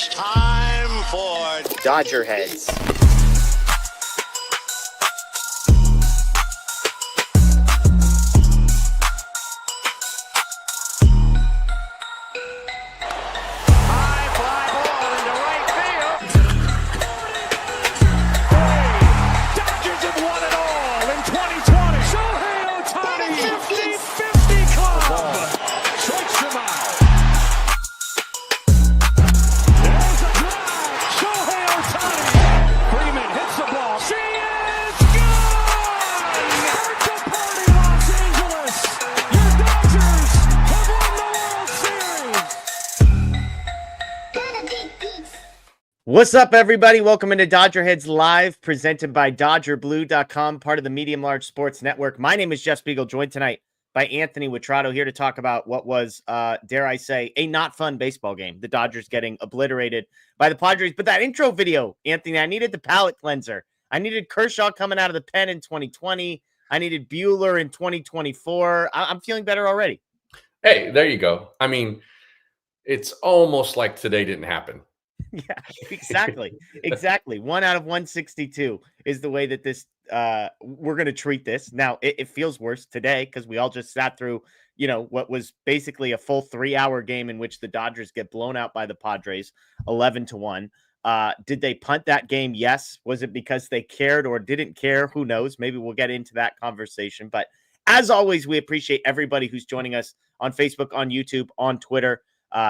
Time for DodgerHeads. high fly ball into right field. Dodgers have won it all in 2020. Shohei Ohtani, 50-50 club. Strikes him out. There's a drive. Shohei Ohtani. Friedman hits the ball. She is gone. Birthday party, Los Angeles. Your Dodgers have won the World Series. What's up, everybody? Welcome into DodgerHeads Live, presented by DodgerBlue.com, part of the Medium Large Sports Network. My name is Jeff Spiegel, joined tonight by Anthony Witrado, here to talk about what was, dare I say, a not fun baseball game. The Dodgers getting obliterated by the Padres. But that intro video, Anthony, I needed the palate cleanser. I needed Kershaw coming out of the pen in 2020. I needed Bueller in 2024. I'm feeling better already. Hey, there you go. I mean, it's almost like today didn't happen. Yeah, exactly. Exactly. 1 out of 162 is the way that this we're going to treat this. Now, it feels worse today because we all just sat through, what was basically a full 3-hour game in which the Dodgers get blown out by the Padres 11-1. Did they punt that game? Yes. Was it because they cared or didn't care? Who knows? Maybe we'll get into that conversation. But as always, we appreciate everybody who's joining us on Facebook, on YouTube, on Twitter.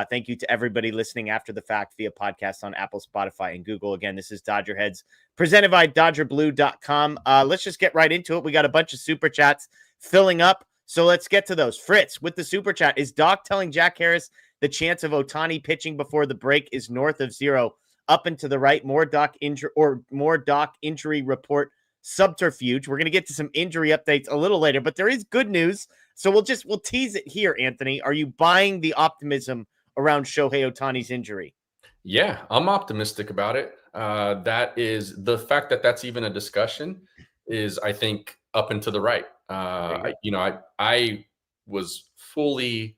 Thank you to everybody listening after the fact via podcast on Apple, Spotify, and Google. Again, this is DodgerHeads, presented by DodgerBlue.com. Let's just get right into it. We got a bunch of super chats filling up, so let's get to those. Fritz, with the super chat, is Doc telling Jack Harris the chance of Ohtani pitching before the break is north of 0? Up and to the right, more Doc injury report subterfuge. We're going to get to some injury updates a little later, but there is good news. So we'll tease it here, Anthony. Are you buying the optimism around Shohei Ohtani's injury? Yeah, I'm optimistic about it. That is the fact that that's even a discussion is, I think, up and to the right. I was fully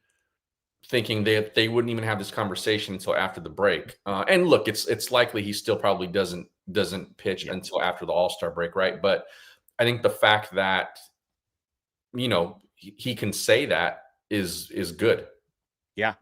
thinking that they wouldn't even have this conversation until after the break. And look, it's likely he still probably doesn't pitch until after the All-Star break, right? But I think the fact that he can say that is good. Yeah,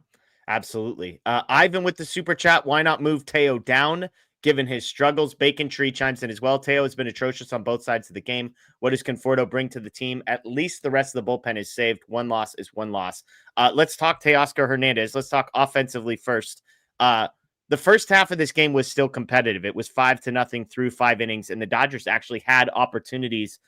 absolutely. Ivan with the super chat. Why not move Teo down given his struggles? Bacon Tree chimes in as well. Teo has been atrocious on both sides of the game. What does Conforto bring to the team? At least the rest of the bullpen is saved. One loss is one loss. Let's talk Teoscar Hernández. Let's talk offensively first. The first half of this game was still competitive. It was 5-0 through 5 innings, and the Dodgers actually had opportunities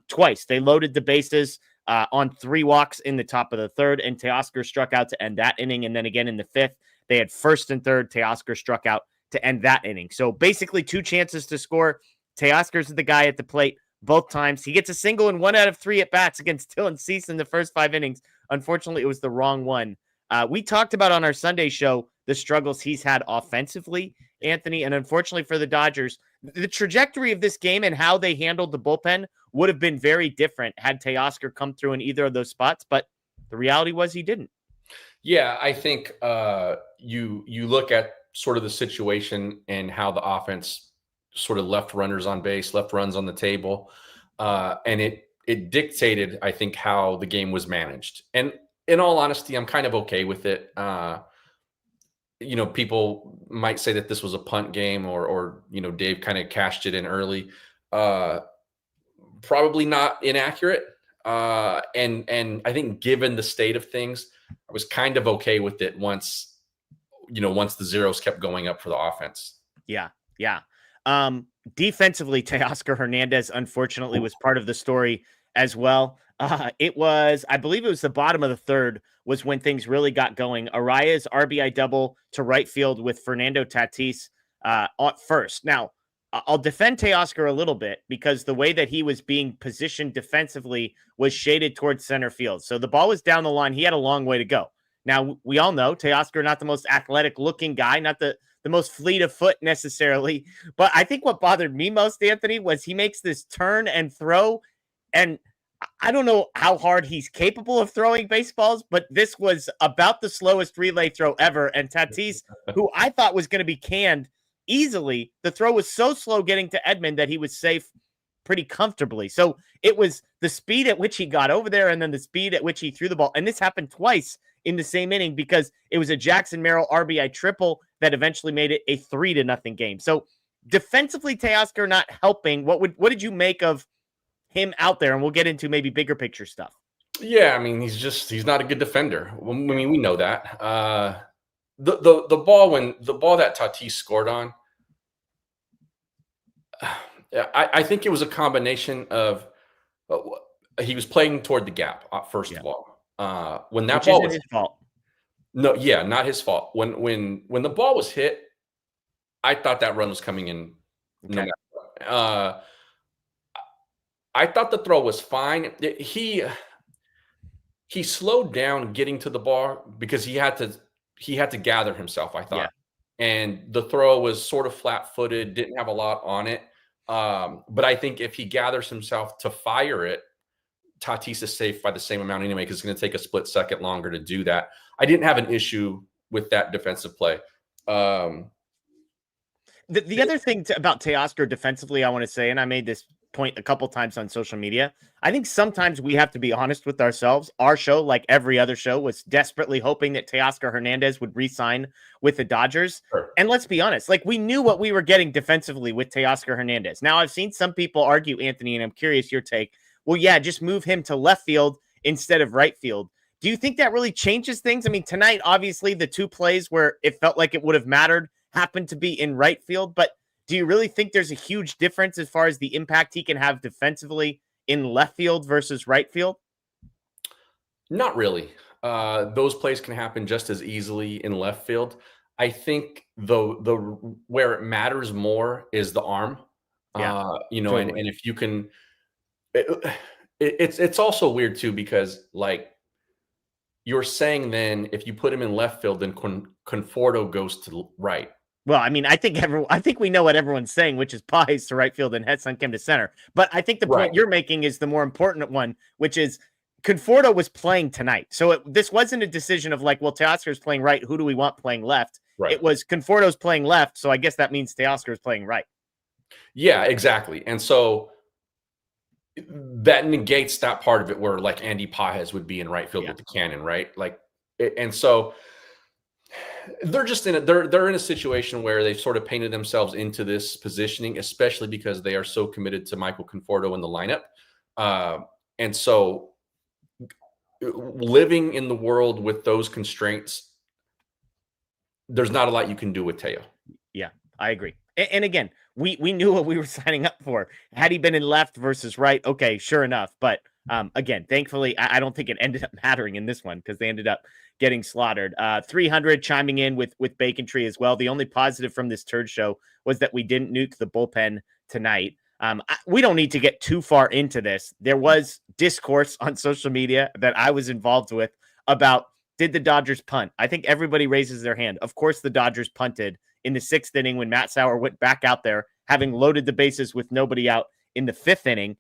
twice. They loaded the bases on 3 walks in the top of the third, and Teoscar struck out to end that inning. And then again in the 5th, they had first and third. Teoscar struck out to end that inning. So basically 2 chances to score. Teoscar's the guy at the plate both times. He gets a single in 1 out of 3 at-bats against Dylan Cease in the first 5 innings. Unfortunately, it was the wrong one. We talked about on our Sunday show the struggles he's had offensively, Anthony, and unfortunately for the Dodgers, the trajectory of this game and how they handled the bullpen would have been very different had Teoscar come through in either of those spots, but the reality was he didn't. Yeah, I think you look at sort of the situation and how the offense sort of left runners on base, left runs on the table, and it dictated, I think, how the game was managed. And in all honesty, I'm kind of okay with it. People might say that this was a punt game or Dave kind of cashed it in early. Probably not inaccurate. And I think given the state of things, I was kind of okay with it once the zeros kept going up for the offense. Yeah. Defensively, Teoscar Hernández, unfortunately, was part of the story as well. It was, I believe it was the bottom of the third was when things really got going. Araya's RBI double to right field with Fernando Tatis at first. Now, I'll defend Teoscar a little bit because the way that he was being positioned defensively was shaded towards center field. So the ball was down the line. He had a long way to go. Now, we all know Teoscar, not the most athletic looking guy, not the most fleet of foot necessarily. But I think what bothered me most, Anthony, was he makes this turn and throw. And I don't know how hard he's capable of throwing baseballs, but this was about the slowest relay throw ever. And Tatis, who I thought was going to be canned easily, the throw was so slow getting to Edman that he was safe pretty comfortably. So it was the speed at which he got over there and then the speed at which he threw the ball. And this happened twice in the same inning because it was a Jackson Merrill RBI triple that eventually made it a 3-0 game. So defensively, Teoscar not helping. What did you make of him out there? And we'll get into maybe bigger picture stuff. Yeah, I mean, he's not a good defender. I mean, we know that. The ball that Tatis scored on, I think it was a combination of he was playing toward the gap first of all. When that ball was his fault. No, yeah, not his fault. When the ball was hit, I thought that run was coming in. Okay. No matter what. I thought the throw was fine. He slowed down getting to the ball because he had to gather himself, I thought. Yeah. And the throw was sort of flat-footed, didn't have a lot on it. But I think if he gathers himself to fire it, Tatis is safe by the same amount anyway, because it's going to take a split second longer to do that. I didn't have an issue with that defensive play. The other thing about Teoscar defensively, I want to say, and I made this point a couple times on social media, I think sometimes we have to be honest with ourselves. Our show, like every other show, was desperately hoping that Teoscar Hernández would re-sign with the Dodgers. Sure. And let's be honest, like we knew what we were getting defensively with Teoscar Hernández. Now, I've seen some people argue, Anthony, and I'm curious your take. Well, yeah, just move him to left field instead of right field. Do you think that really changes things? I mean, tonight, obviously, the two plays where it felt like it would have mattered happened to be in right field, but do you really think there's a huge difference as far as the impact he can have defensively in left field versus right field? Not really. Those plays can happen just as easily in left field. I think the where it matters more is the arm. Yeah, totally. and if you can, it's also weird too, because like you're saying then if you put him in left field, then Conforto goes to right. Well, I mean, I think we know what everyone's saying, which is Pies to right field and Hetson Kim to center. But I think the point you're making is the more important one, which is Conforto was playing tonight. So this wasn't a decision of like, well, Teoscar's playing right. Who do we want playing left? Right. It was Conforto's playing left. So I guess that means Teoscar's playing right. Yeah, exactly. And so that negates that part of it where like Andy Pages would be in right field with the cannon, right? Like, and so they're just they're in a situation where they've sort of painted themselves into this positioning, especially because they are so committed to Michael Conforto in the lineup. And so living in the world with those constraints, there's not a lot you can do with Teo. Yeah, I agree. And again, we knew what we were signing up for. Had he been in left versus right, okay, sure enough. But again, thankfully, I don't think it ended up mattering in this one because they ended up getting slaughtered. 300 chiming in with Bacon Tree as well. The only positive from this turd show was that we didn't nuke the bullpen tonight. We don't need to get too far into this. There was discourse on social media that I was involved with about, did the Dodgers punt? I think everybody raises their hand. Of course, the Dodgers punted in the 6th inning when Matt Sauer went back out there, having loaded the bases with nobody out in the 5th inning.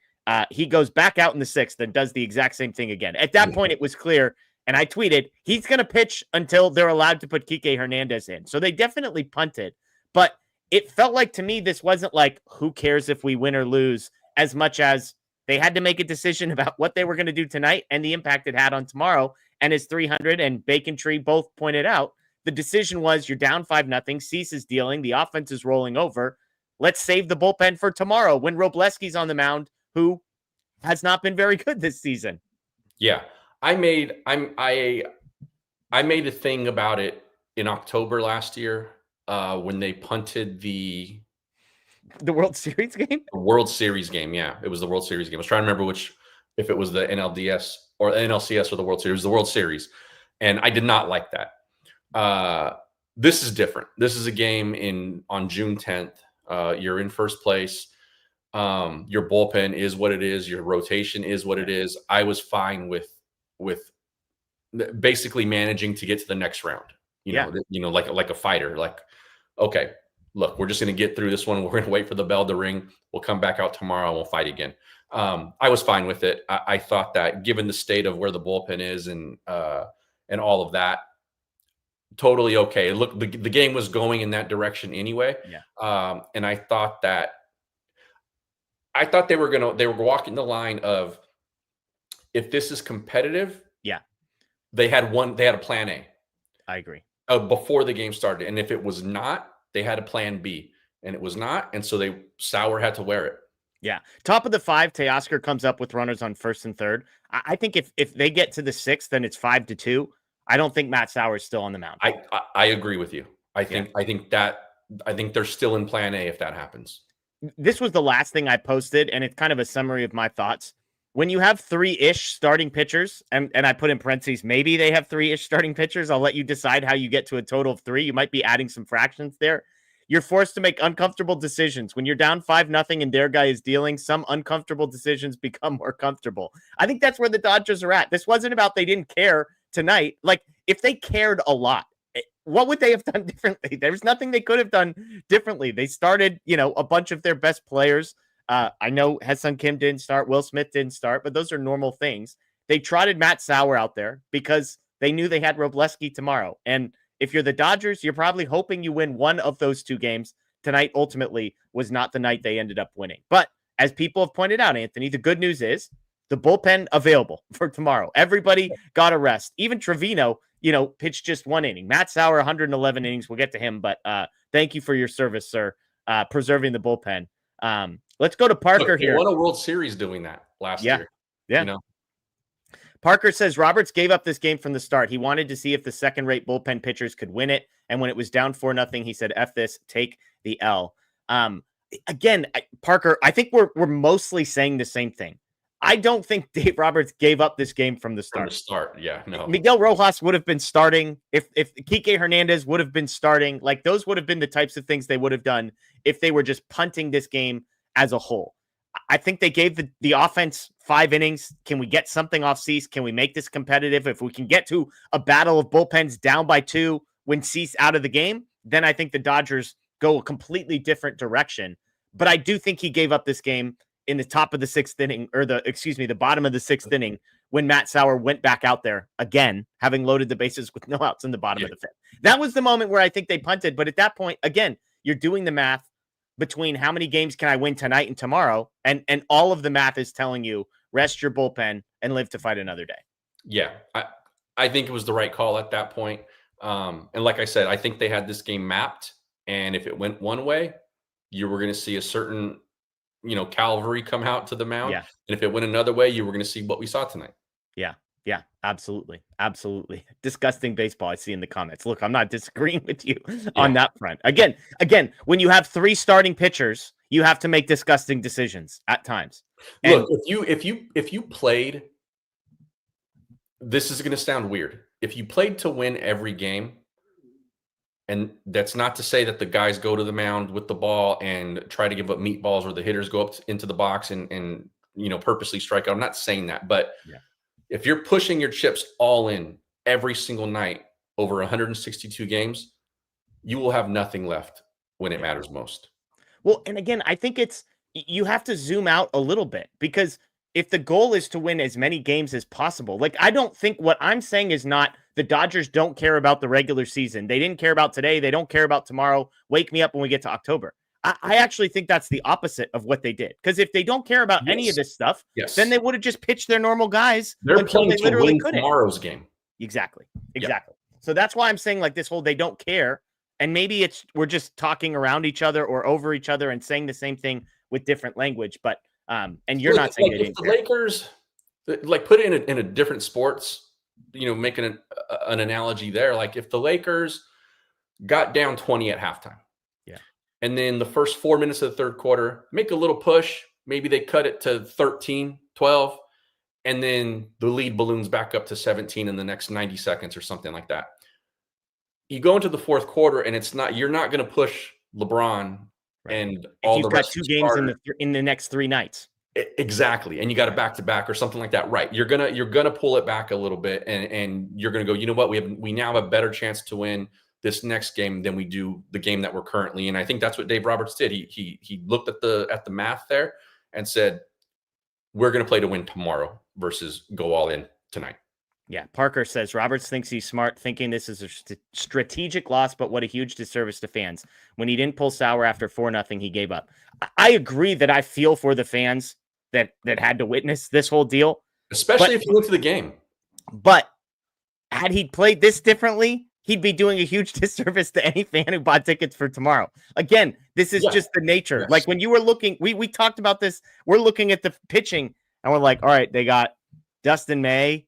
He goes back out in the 6th and does the exact same thing again. At that point, it was clear, and I tweeted, he's going to pitch until they're allowed to put Kiké Hernández in. So they definitely punted. But it felt like to me, this wasn't like, who cares if we win or lose, as much as they had to make a decision about what they were going to do tonight and the impact it had on tomorrow. And as 300 and Bacon Tree both pointed out, the decision was you're down 5-0. Cease is dealing. The offense is rolling over. Let's save the bullpen for tomorrow when Robleski's on the mound, who has not been very good this season. Yeah. I made a thing about it in October last year when they punted the World Series game? The World Series game, yeah. It was the World Series game. I was trying to remember if it was the NLDS or NLCS or the World Series. It was the World Series. And I did not like that. This is different. This is a game on June 10th. You're in first place. Your bullpen is what it is. Your rotation is what it is. I was fine with basically managing to get to the next round. Like a fighter. Like, okay, look, we're just going to get through this one. We're going to wait for the bell to ring. We'll come back out tomorrow and we'll fight again. I was fine with it. I thought that given the state of where the bullpen is and all of that, totally okay. Look, the game was going in that direction anyway. Yeah. And I thought they were walking the line of, if this is competitive, Yeah. they had a plan A. I agree. Before the game started. And if it was not, they had a plan B. And it was not. And so Sauer had to wear it. Yeah. Top of the 5, Teoscar comes up with runners on first and third. I think if they get to the 6th, then it's 5-2. I don't think Matt Sauer is still on the mound. I agree with you. I think they're still in plan A if that happens. This was the last thing I posted, and it's kind of a summary of my thoughts. When you have 3-ish starting pitchers, and I put in parentheses, maybe they have 3-ish starting pitchers. I'll let you decide how you get to a total of 3. You might be adding some fractions there. You're forced to make uncomfortable decisions. When you're down 5-0 and their guy is dealing, some uncomfortable decisions become more comfortable. I think that's where the Dodgers are at. This wasn't about they didn't care tonight. Like, if they cared a lot, what would they have done differently? There's nothing they could have done differently. They started, a bunch of their best players. I know Ha-Seong Kim didn't start. Will Smith didn't start, but those are normal things. They trotted Matt Sauer out there because they knew they had Robleski tomorrow. And if you're the Dodgers, you're probably hoping you win one of those 2 games. Tonight ultimately was not the night they ended up winning. But as people have pointed out, Anthony, the good news is the bullpen available for tomorrow. Everybody got a rest. Even Trevino, pitched just 1 inning. Matt Sauer, 111 innings. We'll get to him, but thank you for your service, sir, preserving the bullpen. Let's go to Parker here. They won a World Series doing that last year. Yeah. Parker says Roberts gave up this game from the start. He wanted to see if the second-rate bullpen pitchers could win it. And when it was down 4-0, he said, F this, take the L. Again, Parker, I think we're mostly saying the same thing. I don't think Dave Roberts gave up this game from the start. Yeah, no. Miguel Rojas would have been starting. If Kiké Hernández would have been starting, like those would have been the types of things they would have done if they were just punting this game as a whole. I think they gave the offense 5 innings. Can we get something off Cease? Can we make this competitive? If we can get to a battle of bullpens down by 2 when Cease out of the game, then I think the Dodgers go a completely different direction. But I do think he gave up this game in the top of the 6th inning, or the bottom of the 6th inning, when Matt Sauer went back out there again, having loaded the bases with no outs in the bottom of the 5th. That was the moment where I think they punted. But at that point, again, you're doing the math between how many games can I win tonight and tomorrow, and all of the math is telling you rest your bullpen and live to fight another day. Yeah, I think it was the right call at that point. And like I said, I think they had this game mapped, and if it went one way, you were going to see a certain cavalry come out to the mound. Yeah. And if it went another way, you were going to see what we saw tonight. Yeah, absolutely. Disgusting baseball, I see in the comments. Look, I'm not disagreeing with you on that front. Again, when you have 3 starting pitchers, you have to make disgusting decisions at times. And look, if you played, this is going to sound weird. If you played to win every game, and that's not to say that the guys go to the mound with the ball and try to give up meatballs, or the hitters go up into the box and purposely strike out. I'm not saying that, but if you're pushing your chips all in every single night over 162 games, you will have nothing left when it matters most. Well, and again, I think you have to zoom out a little bit, because if the goal is to win as many games as possible, like, I don't think what I'm saying is not the Dodgers don't care about the regular season. They didn't care about today. They don't care about tomorrow. Wake me up when we get to October. I actually think that's the opposite of what they did. Because if they don't care about any of this stuff, then they would have just pitched their normal guys. They're playing to win tomorrow's game. Exactly. So that's why I'm saying, like, this whole they don't care. And maybe we're just talking around each other or over each other and saying the same thing with different language. But and you're not saying they didn't care. Lakers, like, put it in a different sports, making an analogy there. Like, if the Lakers got down 20 at halftime, and then the first 4 minutes of the third quarter, make a little push. Maybe they cut it to 13, 12, and then the lead balloons back up to 17 in the next 90 seconds or something like that. You go into the fourth quarter, and you're not going to push LeBron and all the rest. You've got 2 games in the next 3 nights. Exactly. And you got a back-to-back or something like that. Right. You're gonna pull it back a little bit, and you're gonna go, you know what, we now have a better chance to win this next game than we do the game that we're currently in. I think that's what Dave Roberts did. He looked at the math there and said, we're going to play to win tomorrow versus go all in tonight. Yeah, Parker says Roberts thinks he's smart, thinking this is a strategic loss, but what a huge disservice to fans. When he didn't pull Sauer after 4-0, he gave up. I agree that I feel for the fans that had to witness this whole deal. Especially if you went to the game. But had he played this differently, he'd be doing a huge disservice to any fan who bought tickets for tomorrow. Again, this is just the nature. Yes. Like when you were looking, we talked about this. We're looking at the pitching, and we're like, all right, they got Dustin May,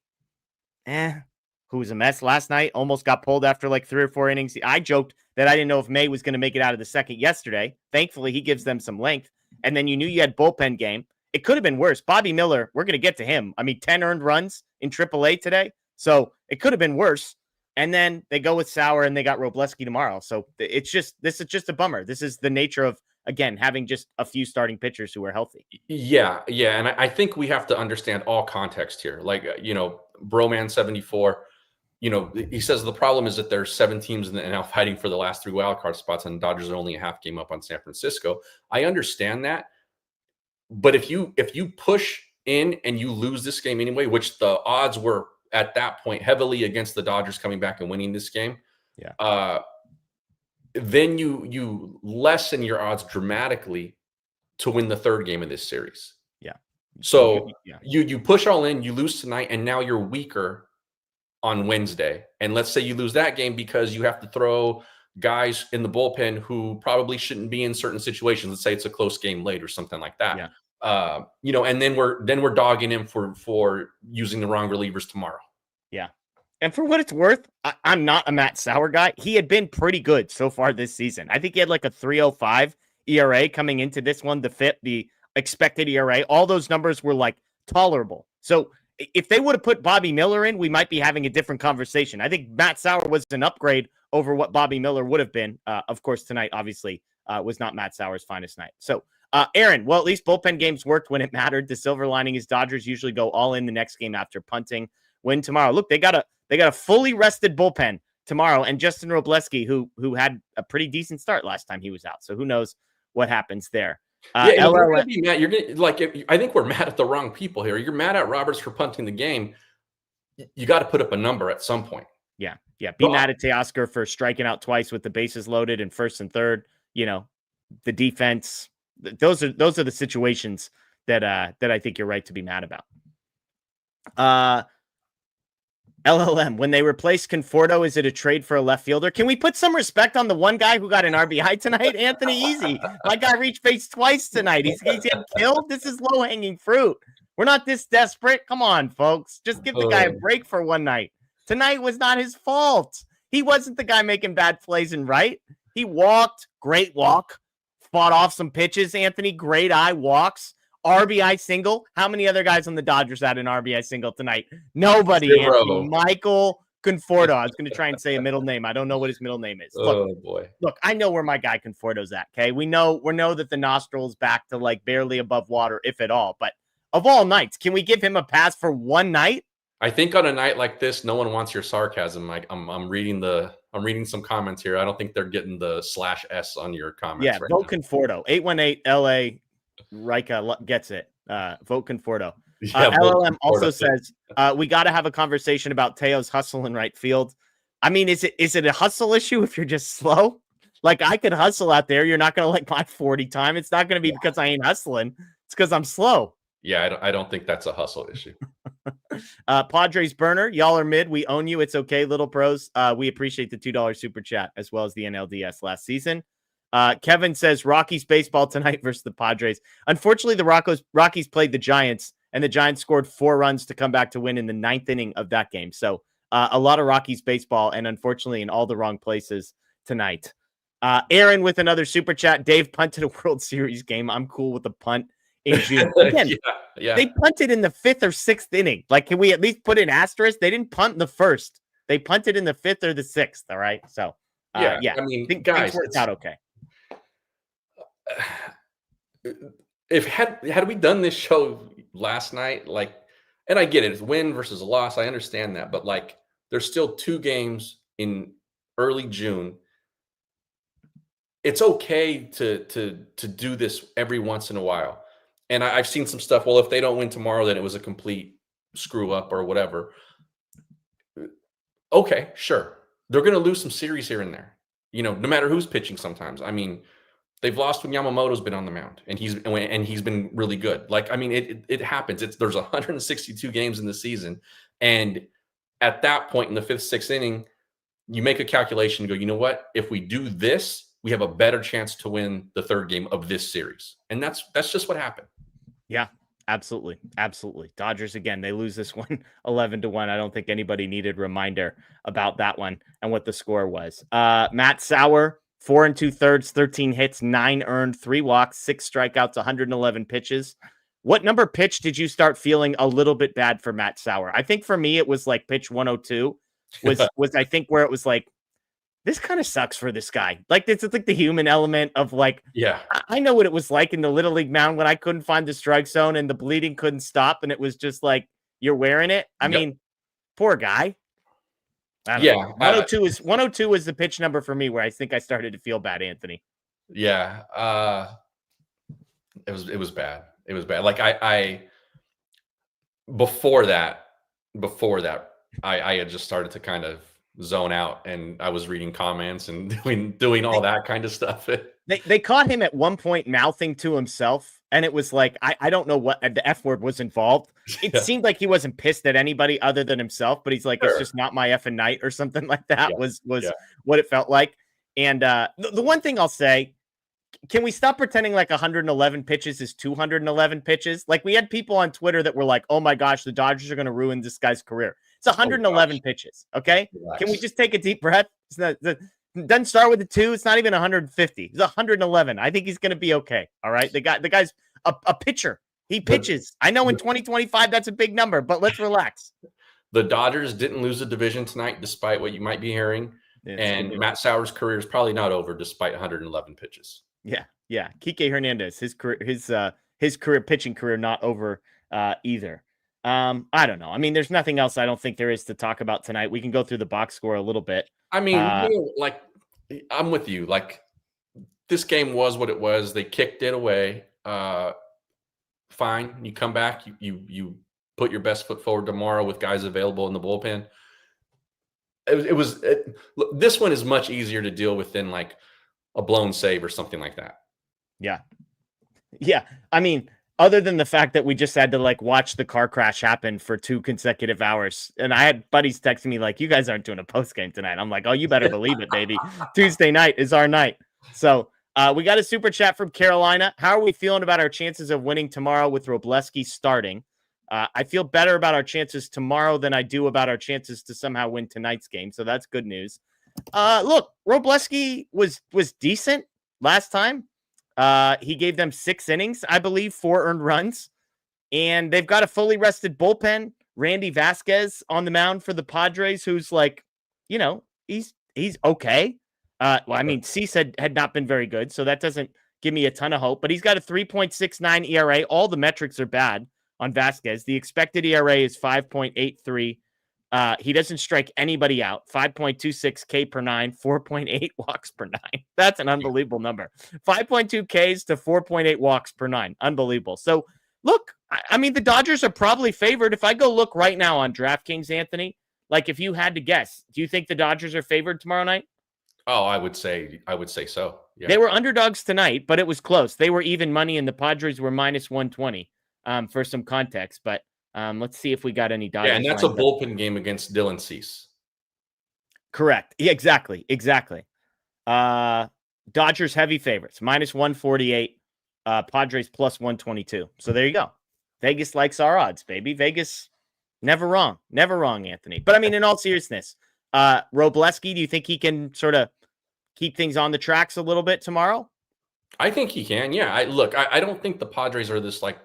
who was a mess last night, almost got pulled after like 3 or 4 innings. I joked that I didn't know if May was going to make it out of the second yesterday. Thankfully, he gives them some length. And then you knew you had bullpen game. It could have been worse. Bobby Miller, we're going to get to him. I mean, 10 earned runs in AAA today. So it could have been worse. And then they go with Sauer and they got Robleski tomorrow. So this is just a bummer. This is the nature of, again, having just a few starting pitchers who are healthy. Yeah. And I think we have to understand all context here. Like, Broman74, he says the problem is that there's 7 teams now fighting for the last 3 wildcard spots, and the Dodgers are only a half game up on San Francisco. I understand that. But if you push in and you lose this game anyway, which the odds were at that point heavily against the Dodgers coming back and winning this game, then you lessen your odds dramatically to win the 3rd game of this series. Yeah. So you push all in, you lose tonight, and now you're weaker on Wednesday. And let's say you lose that game because you have to throw guys in the bullpen who probably shouldn't be in certain situations. Let's say it's a close game late or something like that. Yeah. And then we're dogging him for using the wrong relievers tomorrow. Yeah. And for what it's worth, I'm not a Matt Sauer guy. He had been pretty good so far this season. I think he had like a 3.05 ERA coming into this one, the expected ERA. All those numbers were like tolerable. So if they would have put Bobby Miller in, we might be having a different conversation. I think Matt Sauer was an upgrade over what Bobby Miller would have been. Of course, tonight, obviously, was not Matt Sauer's finest night. So, Aaron, well, at least bullpen games worked when it mattered. The silver lining is Dodgers usually go all in the next game after punting. Win tomorrow. Look, they got a fully rested bullpen tomorrow, and Justin Robleski, who had a pretty decent start last time he was out. So who knows what happens there? You're gonna be mad. You're gonna I think we're mad at the wrong people here. You're mad at Roberts for punting the game. You got to put up a number at some point. Yeah. Be mad at Teoscar for striking out twice with the bases loaded in 1st and 3rd. The defense. Those are the situations that I think you're right to be mad about. LLM, when they replace Conforto, is it a trade for a left fielder? Can we put some respect on the one guy who got an RBI tonight? Anthony Easy. My guy reached base twice tonight. He's getting killed. This is low-hanging fruit. We're not this desperate. Come on, folks. Just give the guy a break for one night. Tonight was not his fault. He wasn't the guy making bad plays and right. He walked. Great walk. Fought off some pitches. Anthony, great eye walks. RBI single. How many other guys on the Dodgers had an RBI single tonight? Nobody. Anthony. Michael Conforto. I was going to try and say a middle name. I don't know what his middle name is. Look, I know where my guy Conforto's at. Okay, we know that the nostril is back to like barely above water, if at all. But of all nights, can we give him a pass for one night? I think on a night like this, no one wants your sarcasm, Mike. I'm reading some comments here. I don't think they're getting the /S on your comments. Yeah, right vote now. Conforto. 818 LA. Rika gets it. Vote Conforto. Yeah, LLM also says we got to have a conversation about Teo's hustle in right field. I mean, is it a hustle issue if you're just slow? Like I could hustle out there. You're not going to like my 40 time. It's not going to be because I ain't hustling. It's because I'm slow. Yeah, I don't think that's a hustle issue. Padres burner, y'all are mid. We own you. It's okay, little pros. We appreciate the $2 super chat as well as the NLDS last season. Kevin says Rockies baseball tonight versus the Padres. Unfortunately, the Rockies played the Giants, and the Giants scored 4 runs to come back to win in the 9th inning of that game. So a lot of Rockies baseball, and unfortunately in all the wrong places tonight. Aaron with another super chat. Dave punted a World Series game. I'm cool with the punt in June. Again, they punted in the 5th or 6th inning. Like, can we at least put an asterisk? They didn't punt in the 1st. They punted in the 5th or the 6th. All right. So, I mean, guys, things worked out okay. If had we done this show last night, like, and I get it, it's win versus a loss. I understand that. But, like, there's still 2 games in early June. It's okay to do this every once in a while. And I've seen some stuff. Well, if they don't win tomorrow, then it was a complete screw up or whatever. Okay, sure. They're going to lose some series here and there. No matter who's pitching sometimes. I mean, they've lost when Yamamoto's been on the mound and he's been really good. Like, I mean, it happens. There's 162 games in the season. And at that point in the 5th, 6th inning, you make a calculation and go, you know what? If we do this, we have a better chance to win the 3rd game of this series. And that's just what happened. Yeah, absolutely. Absolutely. Dodgers, again, they lose this one 11-1. I don't think anybody needed reminder about that one and what the score was. Matt Sauer, 4 2/3, 13 hits, 9 earned, 3 walks, 6 strikeouts, 111 pitches. What number pitch did you start feeling a little bit bad for Matt Sauer? I think for me, it was like pitch 102 was I think where it was like, this kind of sucks for this guy. Like, it's like the human element of like, yeah, I know what it was like in the Little League mound when I couldn't find the strike zone and the bleeding couldn't stop. And it was just like, you're wearing it. I mean, poor guy. Yeah. 102 is the pitch number for me where I think I started to feel bad, Anthony. Yeah. It was bad. It was bad. Like I before that, I had just started to kind of zone out and I was reading comments and doing all that kind of stuff. They caught him at one point mouthing to himself, and it was like, I don't know what the F word was involved. It seemed like he wasn't pissed at anybody other than himself, but he's like, It's just not my effing night or something like that was what it felt like. And the one thing I'll say, can we stop pretending like 111 pitches is 211 pitches? Like, we had people on Twitter that were like, oh my gosh, the Dodgers are going to ruin this guy's career. It's 111 pitches. Okay. Relax. Can we just take a deep breath? It doesn't start with a 2. It's not even 150. It's 111. I think he's going to be okay. All right. The guy's a pitcher. He pitches. I know in 2025, that's a big number, but let's relax. The Dodgers didn't lose the division tonight, despite what you might be hearing. And Matt Sauer's career is probably not over despite 111 pitches. Yeah. Kiké Hernández, his career pitching career not over either. I don't know. I mean, there's nothing else I don't think there is to talk about tonight. We can go through the box score a little bit. I mean, like, I'm with you. Like, this game was what it was. They kicked it away. Fine. You come back. You put your best foot forward tomorrow with guys available in the bullpen. This one is much easier to deal with than like a blown save or something like that. Yeah. I mean, other than the fact that we just had to like watch the car crash happen for 2 consecutive hours. And I had buddies texting me like, you guys aren't doing a post game tonight. I'm like, oh, you better believe it, baby. Tuesday night is our night. So we got a super chat from Carolina. How are we feeling about our chances of winning tomorrow with Robleski starting? I feel better about our chances tomorrow than I do about our chances to somehow win tonight's game. So that's good news. Look, Robleski was decent last time. He gave them 6 innings, I believe, 4 earned runs, and they've got a fully rested bullpen. Randy Vasquez on the mound for the Padres, who's like, he's okay. Well, I mean, Cease had not been very good, so that doesn't give me a ton of hope, but he's got a 3.69 ERA. All the metrics are bad on Vasquez. The expected ERA is 5.83. He doesn't strike anybody out. 5.26 K per 9, 4.8 walks per 9. That's an unbelievable number. 5.2 Ks to 4.8 walks per 9. Unbelievable. So look, I mean, the Dodgers are probably favored. If I go look right now on DraftKings, Anthony, like if you had to guess, do you think the Dodgers are favored tomorrow night? Oh, I would say so. Yeah. They were underdogs tonight, but it was close. They were even money and the Padres were minus 120 for some context, but let's see if we got any Dodgers. Yeah, and that's a bullpen game against Dylan Cease. Correct. Yeah, exactly. Dodgers heavy favorites, minus 148. Padres plus 122. So there you go. Vegas likes our odds, baby. Vegas, never wrong. Never wrong, Anthony. But I mean, in all seriousness, Robleski, do you think he can sort of keep things on the tracks a little bit tomorrow? I think he can. Yeah. I don't think the Padres are this like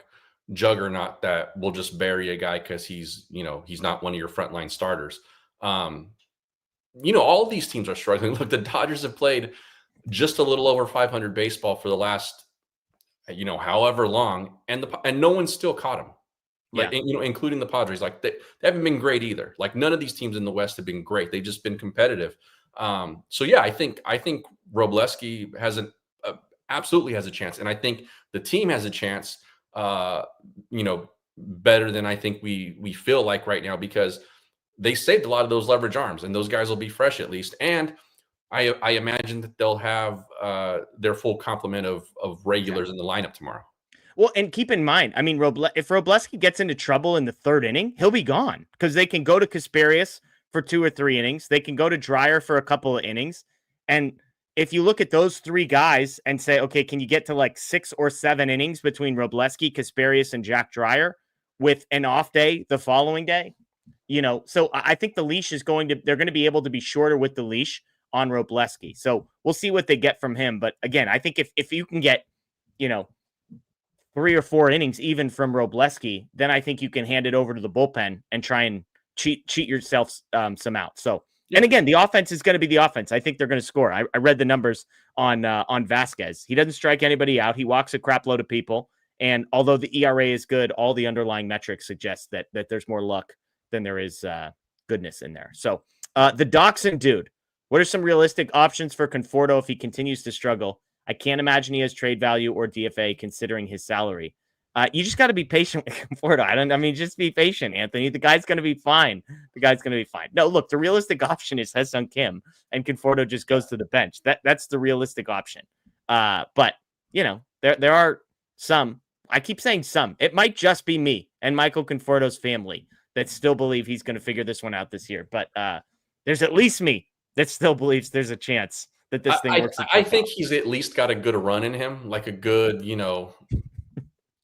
juggernaut that will just bury a guy because he's not one of your frontline starters. All these teams are struggling. Look, the Dodgers have played just a little over 500 baseball for the last, however long, and no one's still caught them. Like, including the Padres. Like they haven't been great either. Like none of these teams in the West have been great. They've just been competitive. So yeah, I think Robleski absolutely has a chance, and I think the team has a chance better than I think we feel like right now, because they saved a lot of those leverage arms, and those guys will be fresh at least. And I imagine that they'll have their full complement of regulars in the lineup tomorrow. Well, and keep in mind, I mean, if Robleski gets into trouble in the third inning, he'll be gone, because they can go to Kasparius for 2 or 3 innings. They can go to Dreyer for a couple of innings. And if you look at those 3 guys and say, okay, can you get to like 6 or 7 innings between Robleski, Kasparius, and Jack Dreyer with an off day the following day? So I think the leash they're going to be able to be shorter with the leash on Robleski. So we'll see what they get from him. But again, I think if you can get, 3 or 4 innings even from Robleski, then I think you can hand it over to the bullpen and try and cheat yourself some out. So, and again, the offense is going to be the offense. I think they're going to score. I read the numbers on Vasquez. He doesn't strike anybody out. He walks a crap load of people. And although the ERA is good, all the underlying metrics suggest that there's more luck than there is goodness in there. So the Dachshund dude, what are some realistic options for Conforto if he continues to struggle? I can't imagine he has trade value or DFA considering his salary. You just got to be patient with Conforto. Just be patient, Anthony. The guy's going to be fine. No, look, the realistic option is Ha-Seong Kim, and Conforto just goes to the bench. That's the realistic option. But there are some. I keep saying some. It might just be me and Michael Conforto's family that still believe he's going to figure this one out this year. But there's at least me that still believes there's a chance that this thing works. I think he's at least got a good run in him, like a good,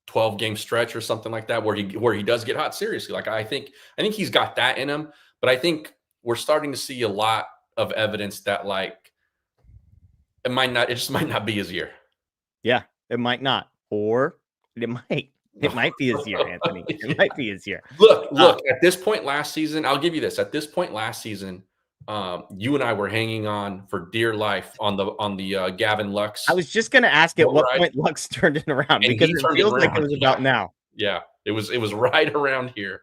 12-game stretch or something like that, where he does get hot seriously. Like I think he's got that in him, but I think we're starting to see a lot of evidence that it just might not be his year. Yeah, it might not, or it might. It might be his year, Anthony. It might be his year. Look, at this point last season, I'll give you this. At this point last season, you and I were hanging on for dear life on the Gavin Lux. I was just going to ask at what point Lux turned it around, because it feels like it was about now. Yeah, it was right around here.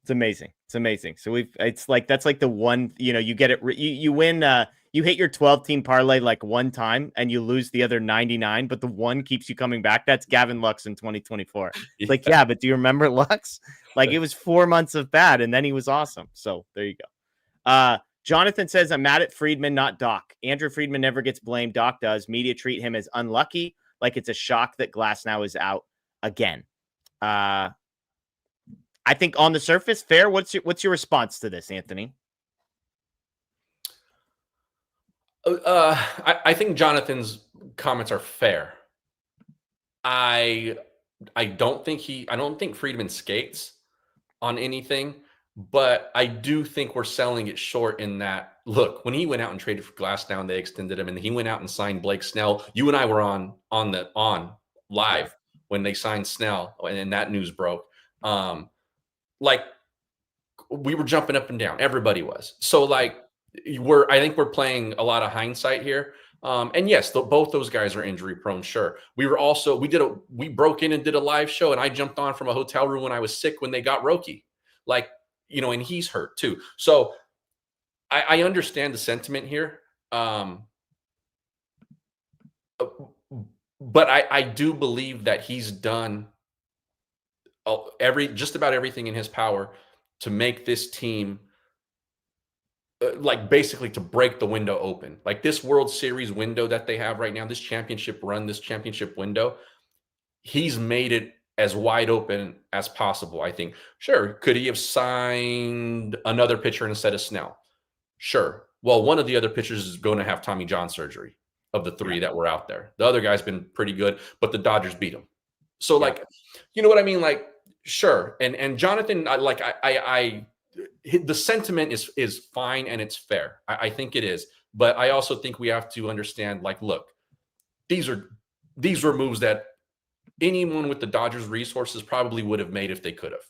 It's amazing. So that's like the one, you get it. You win. You hit your 12-team parlay like one time and you lose the other 99, but the one keeps you coming back. That's Gavin Lux in 2024. It's yeah, but do you remember Lux? Like it was 4 months of bad and then he was awesome. So there you go. Jonathan says, I'm mad at Friedman, not Doc. Andrew Friedman never gets blamed. Doc does. Media treat him as unlucky, like it's a shock that Glasnow is out again. I think on the surface, fair. What's your response to this, Anthony? I think Jonathan's comments are fair. I don't think Friedman skates on anything, but I do think we're selling it short in that, look, when he went out and traded for Glasnow and they extended him, and he went out and signed Blake Snell. You and I were on live when they signed Snell and that news broke. Like we were jumping up and down. Everybody was. So I think we're playing a lot of hindsight here. And yes, both those guys are injury prone. Sure. We broke in and did a live show, and I jumped on from a hotel room when I was sick when they got Roki, and he's hurt too. So I understand the sentiment here. But I do believe that he's done just about everything in his power to make this team basically to break the window open. Like this World Series window that they have right now, this championship window, he's made it as wide open as possible, I think. Sure, could he have signed another pitcher instead of Snell? Sure. Well, one of the other pitchers is going to have Tommy John surgery of the three that were out there. The other guy's been pretty good, but the Dodgers beat him. So you know what I mean? Sure. And Jonathan, the sentiment is fine and it's fair. I think it is. But I also think we have to understand, look, these were moves that anyone with the Dodgers resources probably would have made if they could have.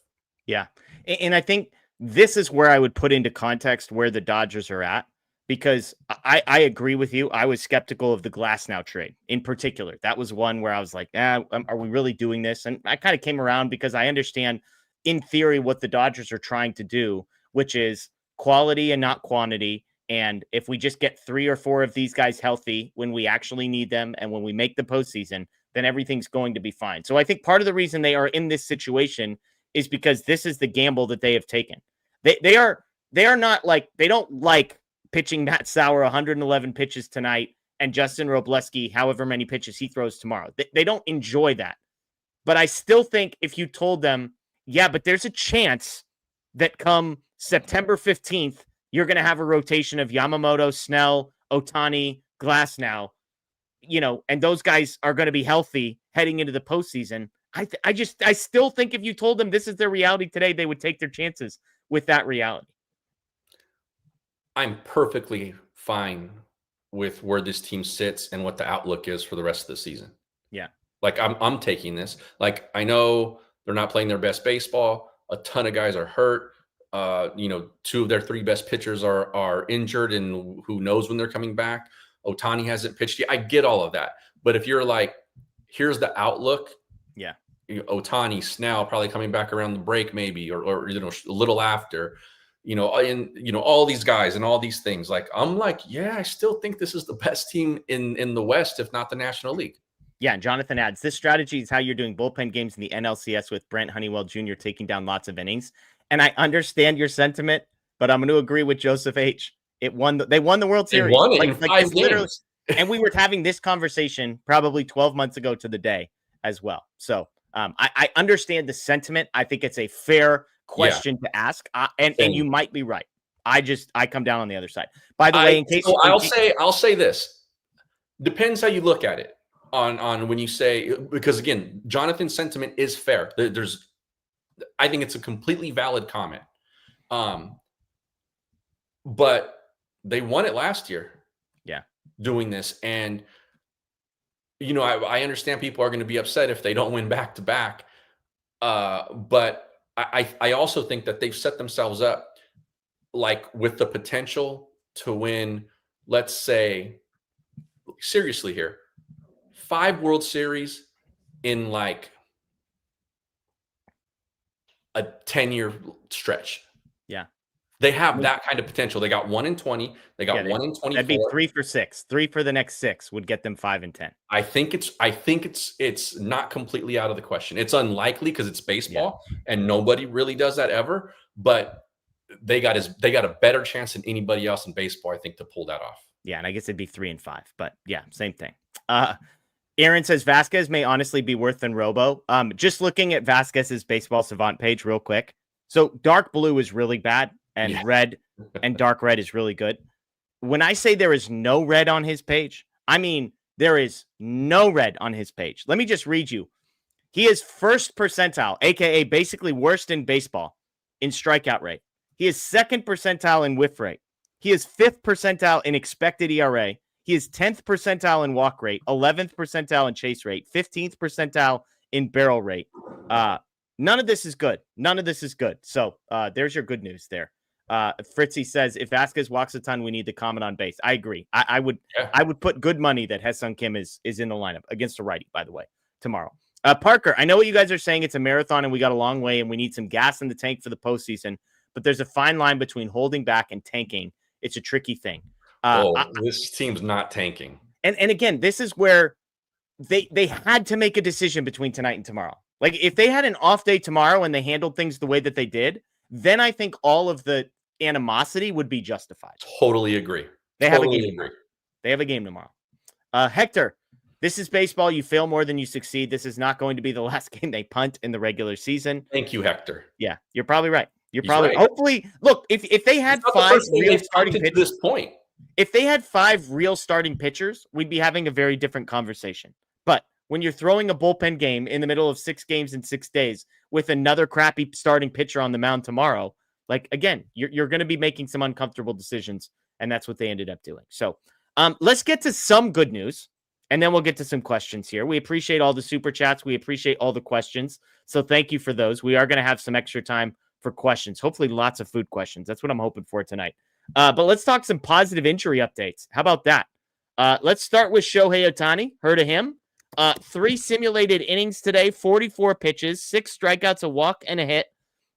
Yeah. And I think this is where I would put into context where the Dodgers are at, because I agree with you. I was skeptical of the Glasnow trade in particular. That was one where I was like, are we really doing this? And I kind of came around because I understand in theory what the Dodgers are trying to do, which is quality and not quantity. And if we just get 3 or 4 of these guys healthy when we actually need them and when we make the postseason, then everything's going to be fine. So I think part of the reason they are in this situation is because this is the gamble that they have taken. They are not like, they don't like pitching Matt Sauer 111 pitches tonight and Justin Robleski however many pitches he throws tomorrow. They don't enjoy that. But I still think if you told them, yeah, but there's a chance that come September 15th, you're going to have a rotation of Yamamoto, Snell, Ohtani, Glasnow, and those guys are going to be healthy heading into the postseason. I still think if you told them this is their reality today, they would take their chances with that reality. I'm perfectly fine with where this team sits and what the outlook is for the rest of the season. Yeah. Like I'm taking this. Like, I know they're not playing their best baseball. A ton of guys are hurt. 2 of their 3 best pitchers are injured, and who knows when they're coming back. Ohtani hasn't pitched yet. I get all of that. But if you're like, here's the outlook. Yeah. Ohtani, Snell probably coming back around the break maybe, or a little after, all these guys and all these things. Like, I'm like, yeah, I still think this is the best team in the West, if not the National League. Yeah, and Jonathan adds, this strategy is how you're doing bullpen games in the NLCS with Brent Honeywell Jr. taking down lots of innings. And I understand your sentiment, but I'm going to agree with Joseph H. They won the World Series. They won it in 5 games. And we were having this conversation probably 12 months ago to the day as well. So I understand the sentiment. I think it's a fair question to ask. And you might be right. I come down on the other side. By the way, I'll say this. Depends how you look at it. On when you say, because again, Jonathan's sentiment is fair. I think it's a completely valid comment. But they won it last year. Yeah. Doing this. And, I understand people are going to be upset if they don't win back to back. But I also think that they've set themselves up like with the potential to win, let's say, seriously here, 5 World Series in like a 10-year stretch. Yeah. They have that kind of potential. They got 1 in 20. They got 1 in 24. That'd be 3 for 6. 3 for the next 6 would get them 5 and 10. I think it's not completely out of the question. It's unlikely because it's baseball and nobody really does that ever. But they got a better chance than anybody else in baseball, I think, to pull that off. Yeah, and I guess it'd be 3 and 5. But yeah, same thing. Aaron says Vasquez may honestly be worse than Robo. Just looking at Vasquez's Baseball Savant page real quick. So dark blue is really bad, and red and dark red is really good. When I say there is no red on his page, I mean there is no red on his page. Let me just read you. He is first percentile, aka basically worst in baseball in strikeout rate. He is second percentile in whiff rate. He is 5th percentile in expected ERA. He is 10th percentile in walk rate, 11th percentile in chase rate, 15th percentile in barrel rate. None of this is good. None of this is good. So there's your good news there. Fritzy says, if Vasquez walks a ton, we need the comment on base. I agree. I would put good money that Ha-Seong Kim is in the lineup against a righty, by the way, tomorrow. Parker, I know what you guys are saying. It's a marathon and we got a long way and we need some gas in the tank for the postseason, but there's a fine line between holding back and tanking. It's a tricky thing. This team's not tanking. And again, this is where they had to make a decision between tonight and tomorrow. Like, if they had an off day tomorrow and they handled things the way that they did, then I think all of the animosity would be justified. Totally agree. They have a game tomorrow. Hector, this is baseball. You fail more than you succeed. This is not going to be the last game they punt in the regular season. Thank you, Hector. Yeah, you're probably right. Hopefully, look, if they had 5 real starting pitchers, to this point, if they had 5 real starting pitchers, we'd be having a very different conversation. But when you're throwing a bullpen game in the middle of 6 games in 6 days with another crappy starting pitcher on the mound tomorrow, like, again, you're going to be making some uncomfortable decisions, and that's what they ended up doing. So let's get to some good news, and then we'll get to some questions here. We appreciate all the super chats. We appreciate all the questions. So thank you for those. We are going to have some extra time for questions, hopefully lots of food questions. That's what I'm hoping for tonight. But let's talk some positive injury updates. How about that? Let's start with Shohei Ohtani. Heard of him? 3 simulated innings today, 44 pitches, 6 strikeouts, a walk, and a hit.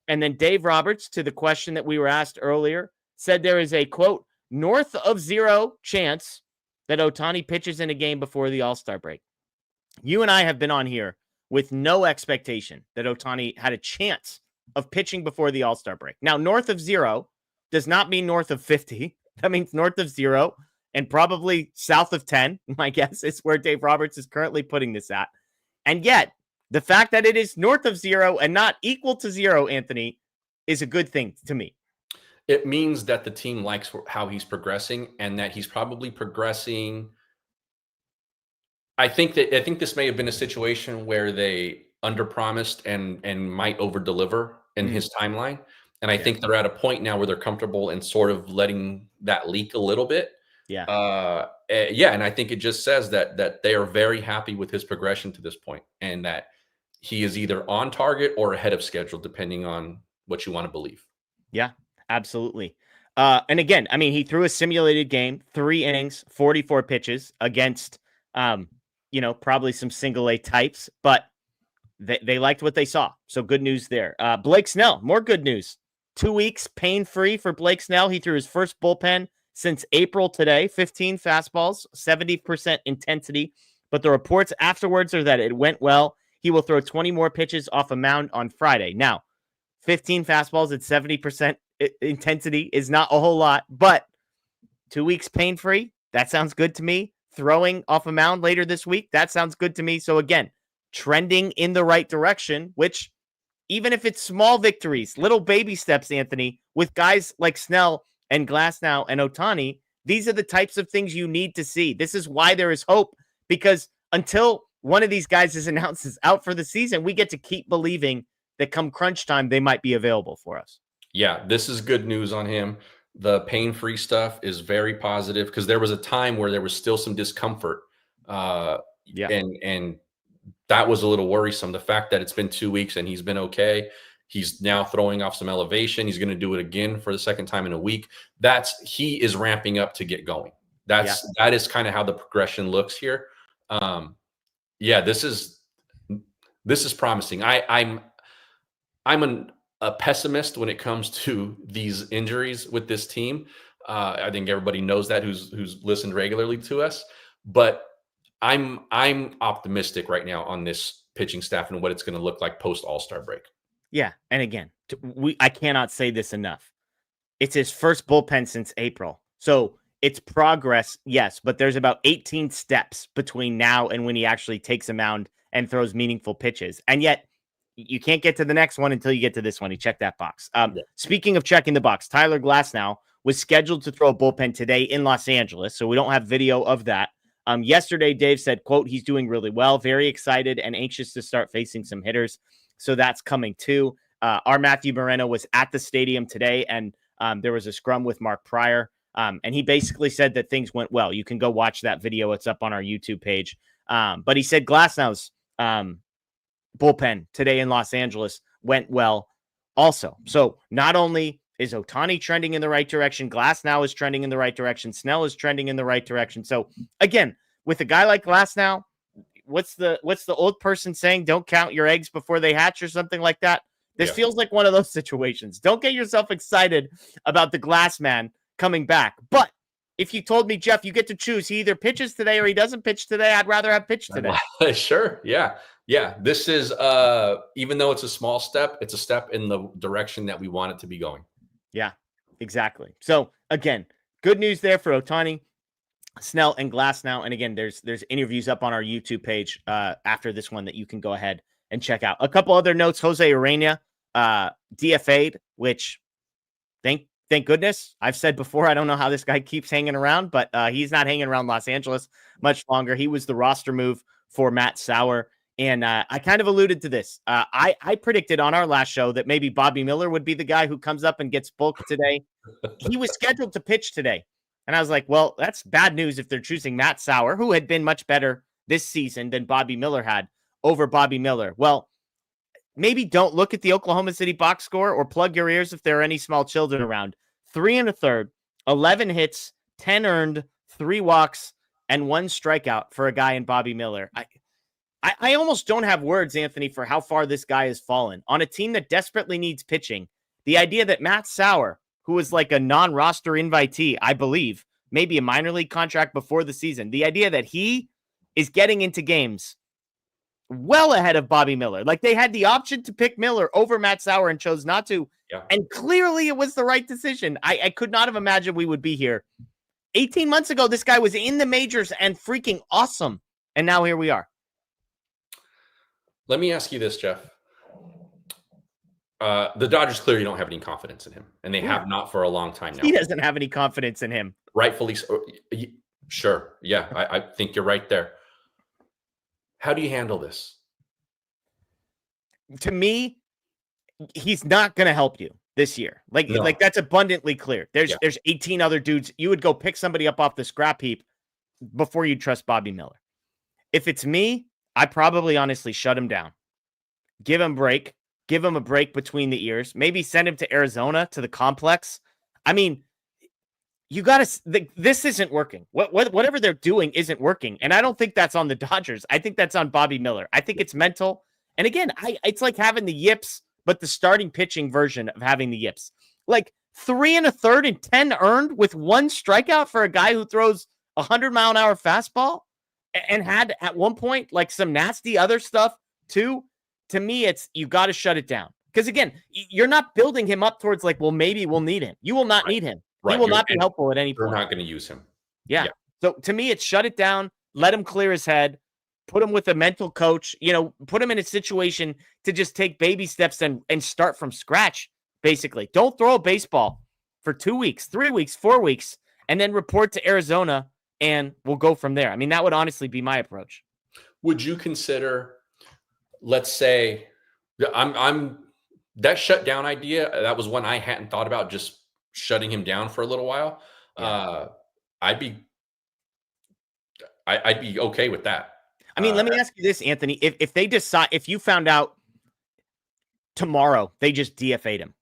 And then Dave Roberts, to the question that we were asked earlier, said there is a, quote, north of 0 chance that Ohtani pitches in a game before the All-Star break. You and I have been on here with no expectation that Ohtani had a chance of pitching before the All-Star break. Now, north of 0 does not mean north of 50. That means north of 0 and probably south of 10, my guess is where Dave Roberts is currently putting this at. And yet, the fact that it is north of 0 and not equal to 0, Anthony, is a good thing to me. It means that the team likes how he's progressing and that he's probably progressing. I think this may have been a situation where they underpromised and might overdeliver in his timeline. And I think they're at a point now where they're comfortable and sort of letting that leak a little bit. Yeah. And I think it just says that they are very happy with his progression to this point, and that he is either on target or ahead of schedule, depending on what you want to believe. Yeah, absolutely. And again, I mean, he threw a simulated game, 3 innings, 44 pitches against, probably some single A types, but they liked what they saw. So good news there. Blake Snell, more good news. 2 weeks pain-free for Blake Snell. He threw his first bullpen since April today, 15 fastballs, 70% intensity. But the reports afterwards are that it went well. He will throw 20 more pitches off a mound on Friday. Now, 15 fastballs at 70% intensity is not a whole lot, but 2 weeks pain-free, that sounds good to me. Throwing off a mound later this week, that sounds good to me. So again, trending in the right direction, which even if it's small victories, little baby steps, Anthony, with guys like Snell and Glasnow and Ohtani, these are the types of things you need to see. This is why there is hope, because until one of these guys is announced as out for the season, we get to keep believing that come crunch time, they might be available for us. Yeah, this is good news on him. The pain-free stuff is very positive, because there was a time where there was still some discomfort. And that was a little worrisome. The fact that it's been 2 weeks and he's been okay. He's now throwing off some elevation. He's going to do it again for the second time in a week. He is ramping up to get going. That is kind of how the progression looks here. This is promising. I'm a pessimist when it comes to these injuries with this team. I think everybody knows that who's listened regularly to us, but I'm optimistic right now on this pitching staff and what it's going to look like post All-Star break. Yeah, and again, I cannot say this enough. It's his first bullpen since April, so it's progress, yes, but there's about 18 steps between now and when he actually takes a mound and throws meaningful pitches, and yet you can't get to the next one until you get to this one. He checked that box. Speaking of checking the box, Tyler Glasnow was scheduled to throw a bullpen today in Los Angeles, so we don't have video of that. Yesterday, Dave said, quote, he's doing really well, very excited and anxious to start facing some hitters. So that's coming too. Our Matthew Moreno was at the stadium today, and there was a scrum with Mark Pryor. And he basically said that things went well. You can go watch that video. It's up on our YouTube page. But he said Glasnow's bullpen today in Los Angeles went well also. So not only is Ohtani trending in the right direction, Glasnow is trending in the right direction, Snell is trending in the right direction. So again, with a guy like Glasnow, what's the old person saying? Don't count your eggs before they hatch, or something like that. This feels like one of those situations. Don't get yourself excited about the Glass Man coming back. But if you told me, Jeff, you get to choose, he either pitches today or he doesn't pitch today, I'd rather have pitched today. Sure. Yeah. This is, even though it's a small step, it's a step in the direction that we want it to be going. Yeah, exactly. So again, good news there for Ohtani, Snell, and Glasnow. And again, there's interviews up on our YouTube page after this one that you can go ahead and check out. A couple other notes: Jose Urena DFA'd, which thank goodness. I've said before, I don't know how this guy keeps hanging around, but he's not hanging around Los Angeles much longer. He was the roster move for Matt Sauer. And I kind of alluded to this. I predicted on our last show that maybe Bobby Miller would be the guy who comes up and gets bulked today. He was scheduled to pitch today. And I was like, well, that's bad news if they're choosing Matt Sauer, who had been much better this season than Bobby Miller had, over Bobby Miller. Well, maybe don't look at the Oklahoma City box score, or plug your ears if there are any small children around. 3 1/3, 11 hits, 10 earned, 3 walks, and 1 strikeout for a guy in Bobby Miller. I almost don't have words, Anthony, for how far this guy has fallen. On a team that desperately needs pitching, the idea that Matt Sauer, who is like a non-roster invitee, I believe, maybe a minor league contract before the season, the idea that he is getting into games well ahead of Bobby Miller. Like, they had the option to pick Miller over Matt Sauer and chose not to. Yeah. And clearly it was the right decision. I could not have imagined we would be here. 18 months ago, this guy was in the majors and freaking awesome. And now here we are. Let me ask you this, Jeff. The Dodgers clearly don't have any confidence in him, and they have not for a long time now. He doesn't have any confidence in him. Rightfully so. Sure. Yeah, I think you're right there. How do you handle this? To me, he's not going to help you this year. Like that's abundantly clear. There's 18 other dudes. You would go pick somebody up off the scrap heap before you trust Bobby Miller. If it's me, I probably honestly shut him down. Give him a break. Give him a break between the ears. Maybe send him to Arizona, to the complex. I mean, you got to. This isn't working. Whatever they're doing isn't working, and I don't think that's on the Dodgers. I think that's on Bobby Miller. I think it's mental. And again, it's like having the yips, but the starting pitching version of having the yips. Like 3 1/3 and 10 earned with 1 strikeout for a guy who throws 100-mile-an-hour fastball and had at one point like some nasty other stuff too. To me, it's you got to shut it down. Because again, you're not building him up towards like, well, maybe we'll need him. You will not need him. He will not be helpful at any point. We're not going to use him. Yeah. So to me, it's shut it down. Let him clear his head. Put him with a mental coach. Put him in a situation to just take baby steps and start from scratch, basically. Don't throw a baseball for 2 weeks, 3 weeks, 4 weeks, and then report to Arizona, and we'll go from there. I mean, that would honestly be my approach. Would you consider, let's say, I'm that shutdown idea, that was one I hadn't thought about, just shutting him down for a little while. Yeah. I'd be okay with that. I mean, let me ask you this, Anthony. If they decide, if you found out tomorrow they just DFA'd him,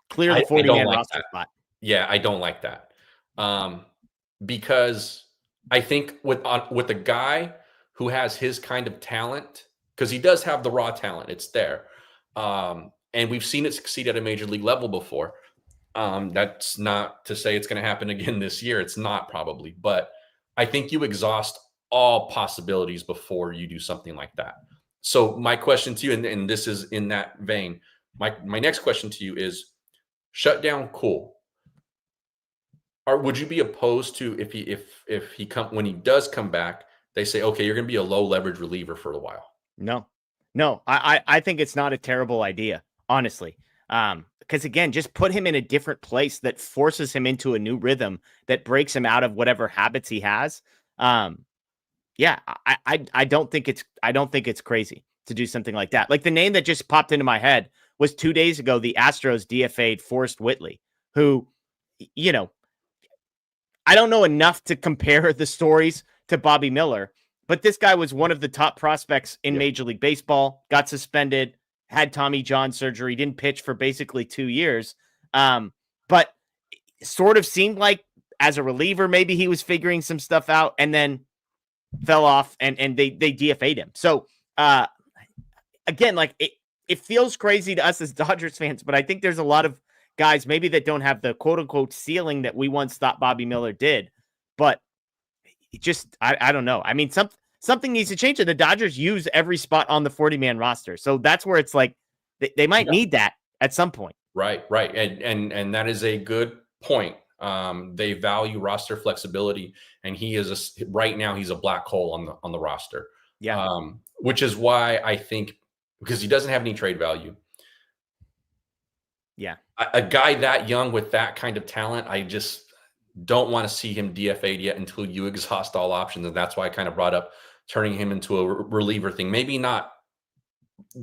clear the 40-man roster spot. Yeah, I don't like that. Because I think with a guy who has his kind of talent, because he does have the raw talent, it's there. And we've seen it succeed at a major league level before. That's not to say it's going to happen again this year. It's not probably, but I think you exhaust all possibilities before you do something like that. So my question to you, and this is in that vein, my next question to you is, shut down, cool. Or would you be opposed to when he does come back, they say, okay, you're going to be a low leverage reliever for a while? No, I think it's not a terrible idea, honestly. Because again, just put him in a different place that forces him into a new rhythm that breaks him out of whatever habits he has. Yeah, I don't think it's crazy to do something like that. Like the name that just popped into my head was 2 days ago, the Astros DFA'd Forrest Whitley, who, I don't know enough to compare the stories to Bobby Miller, but this guy was one of the top prospects in Major League Baseball, got suspended, had Tommy John surgery, didn't pitch for basically 2 years. But sort of seemed like as a reliever, maybe he was figuring some stuff out and then fell off and they DFA'd him. So again, like it feels crazy to us as Dodgers fans, but I think there's a lot of guys maybe that don't have the quote unquote ceiling that we once thought Bobby Miller did, but just, I don't know. I mean, something needs to change. And the Dodgers use every spot on the 40-man roster. So that's where it's like, they might need that at some point. Right. And that is a good point. They value roster flexibility, and right now he's a black hole on the roster. Yeah. Which is why I think, because he doesn't have any trade value. Yeah. A guy that young with that kind of talent, I just don't want to see him DFA'd yet until you exhaust all options. And that's why I kind of brought up turning him into a reliever thing. Maybe not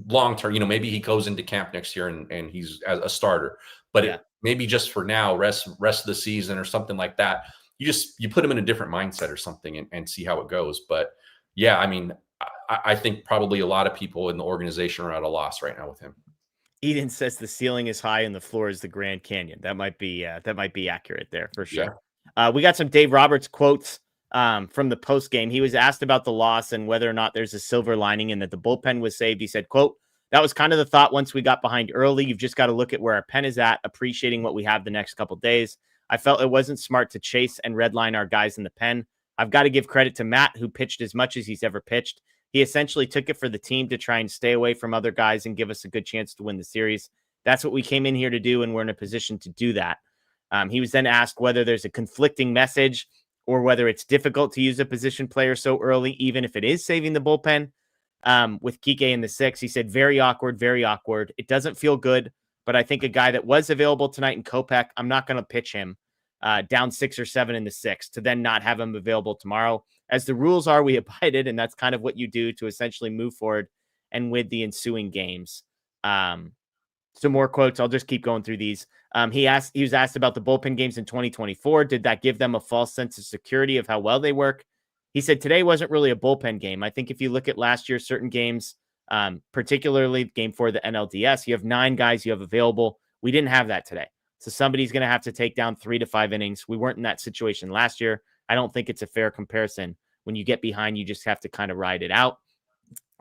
long term, maybe he goes into camp next year and he's as a starter, but maybe just for now, rest of the season or something like that. You put him in a different mindset or something and see how it goes. But yeah, I mean, I think probably a lot of people in the organization are at a loss right now with him. Eden says the ceiling is high and the floor is the Grand Canyon. That might be accurate there for sure. Yeah. We got some Dave Roberts quotes from the post game. He was asked about the loss and whether or not there's a silver lining and that the bullpen was saved. He said, quote, "That was kind of the thought once we got behind early. You've just got to look at where our pen is at, appreciating what we have the next couple days. I felt it wasn't smart to chase and redline our guys in the pen. I've got to give credit to Matt, who pitched as much as he's ever pitched. He essentially took it for the team to try and stay away from other guys and give us a good chance to win the series. That's what we came in here to do, and we're in a position to do that. He was then asked whether there's a conflicting message or whether it's difficult to use a position player so early, even if it is saving the bullpen. With Kiké in the 6th, he said, very awkward, very awkward. It doesn't feel good, but I think a guy that was available tonight in Kopech, I'm not going to pitch him down 6 or 7 in the 6th to then not have him available tomorrow. As the rules are, we abided, and that's kind of what you do to essentially move forward and with the ensuing games. Some more quotes. I'll just keep going through these. He was asked about the bullpen games in 2024. Did that give them a false sense of security of how well they work? He said today wasn't really a bullpen game. I think if you look at last year's certain games, particularly game 4 of the NLDS, you have 9 guys you have available. We didn't have that today. So somebody's going to have to take down 3 to 5 innings. We weren't in that situation last year. I don't think it's a fair comparison. When you get behind, you just have to kind of ride it out.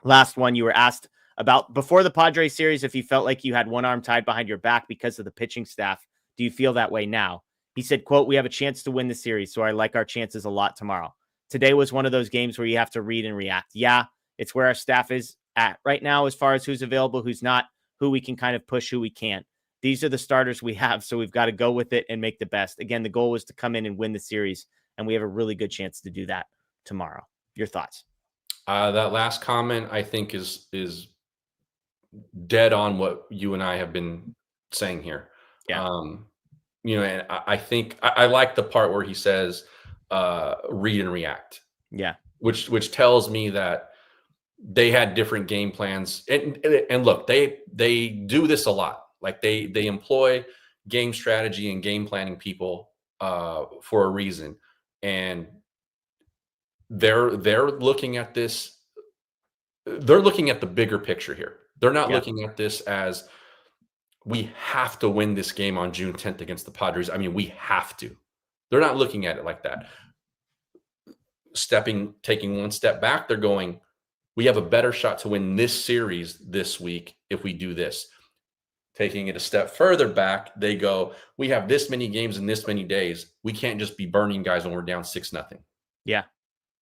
Last one, you were asked about before the Padres series, if you felt like you had one arm tied behind your back because of the pitching staff. Do you feel that way now? He said, quote, we have a chance to win the series, so I like our chances a lot tomorrow. Today was one of those games where you have to read and react. Yeah, it's where our staff is at right now as far as who's available, who's not, who we can kind of push, who we can't. These are the starters we have, so we've got to go with it and make the best. Again, the goal was to come in and win the series, and we have a really good chance to do that tomorrow. Your thoughts? That last comment, I think, is dead on what you and I have been saying here. Yeah. And I think I like the part where he says, read and react. Yeah. Which tells me that they had different game plans. And look, they do this a lot. Like they employ game strategy and game planning people for a reason. And they're looking at this. They're looking at the bigger picture here. They're not looking at this as we have to win this game on June 10th against the Padres. I mean, we have to. They're not looking at it like that. Taking one step back, they're going, we have a better shot to win this series this week if we do this. Taking it a step further back, they go, we have this many games in this many days. We can't just be burning guys when we're down 6-0. Yeah.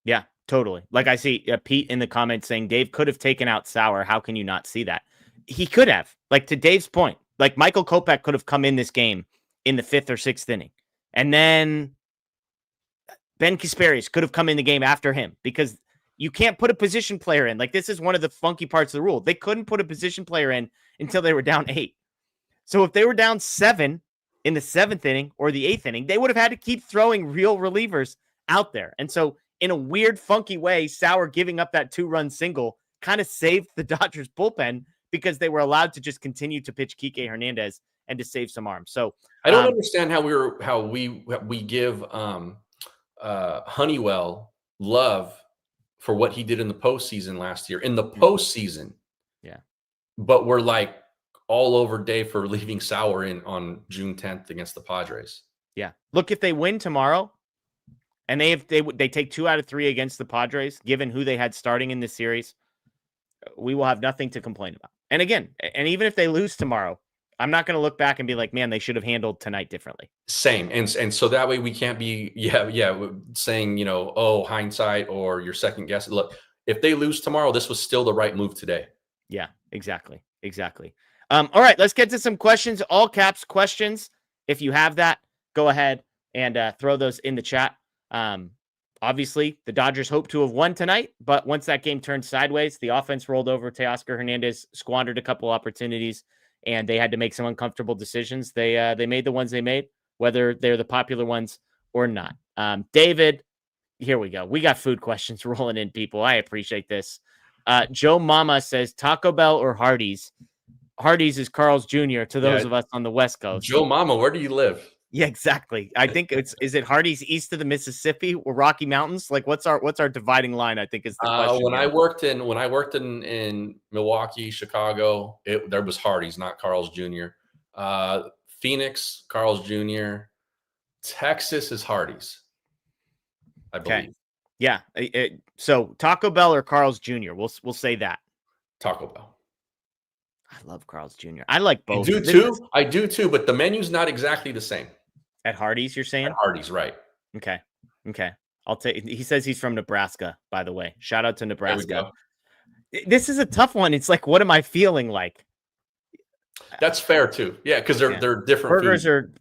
Yeah, totally. Like I see Pete in the comments saying Dave could have taken out Sauer. How can you not see that? He could have. Like to Dave's point, like Michael Kopech could have come in this game in the 5th or 6th inning. And then Ben Kasparius could have come in the game after him because you can't put a position player in. Like this is one of the funky parts of the rule. They couldn't put a position player in until they were down 8. So if they were down 7 in the 7th inning or the 8th inning, they would have had to keep throwing real relievers out there. And so in a weird, funky way, Sauer giving up that 2-run single kind of saved the Dodgers bullpen because they were allowed to just continue to pitch Kiké Hernández and to save some arms. So I don't understand how we give Honeywell love for what he did in the postseason last year. In the postseason, yeah. But we're like all over Dave for leaving Sauer in on June 10th against the Padres. Yeah. Look, if they win tomorrow, and they take 2 out of 3 against the Padres, given who they had starting in this series, we will have nothing to complain about. And again, and even if they lose tomorrow, I'm not going to look back and be like, man, they should have handled tonight differently. Same. And so that way we can't be, saying, oh, hindsight or your second guess. Look, if they lose tomorrow, this was still the right move today. Yeah, exactly. All right, let's get to some questions. All caps questions. If you have that, go ahead and throw those in the chat. Obviously, the Dodgers hope to have won tonight, but once that game turned sideways, the offense rolled over. Teoscar Hernández squandered a couple opportunities, and they had to make some uncomfortable decisions. They made the ones they made, whether they're the popular ones or not. David, here we go. We got food questions rolling in, people. I appreciate this. Joe Mama says Taco Bell or Hardee's. Hardee's is Carl's Jr. to those of us on the West Coast. Joe Mama, where do you live? Yeah, exactly. I think is it Hardee's east of the Mississippi or Rocky Mountains? Like what's our dividing line? I think is the question. When I worked in Milwaukee, Chicago, there was Hardee's, not Carl's Jr. Phoenix, Carl's Jr. Texas is Hardee's, I believe. Okay. Yeah. So Taco Bell or Carl's Jr. We'll say that. Taco Bell. I love Carl's Jr. I like both. I do too, but the menu's not exactly the same. At Hardee's, you're saying? At Hardee's, right. Okay. I'll take. He says he's from Nebraska, by the way. Shout out to Nebraska. This is a tough one. It's like, what am I feeling like? That's fair too. Yeah, because they're different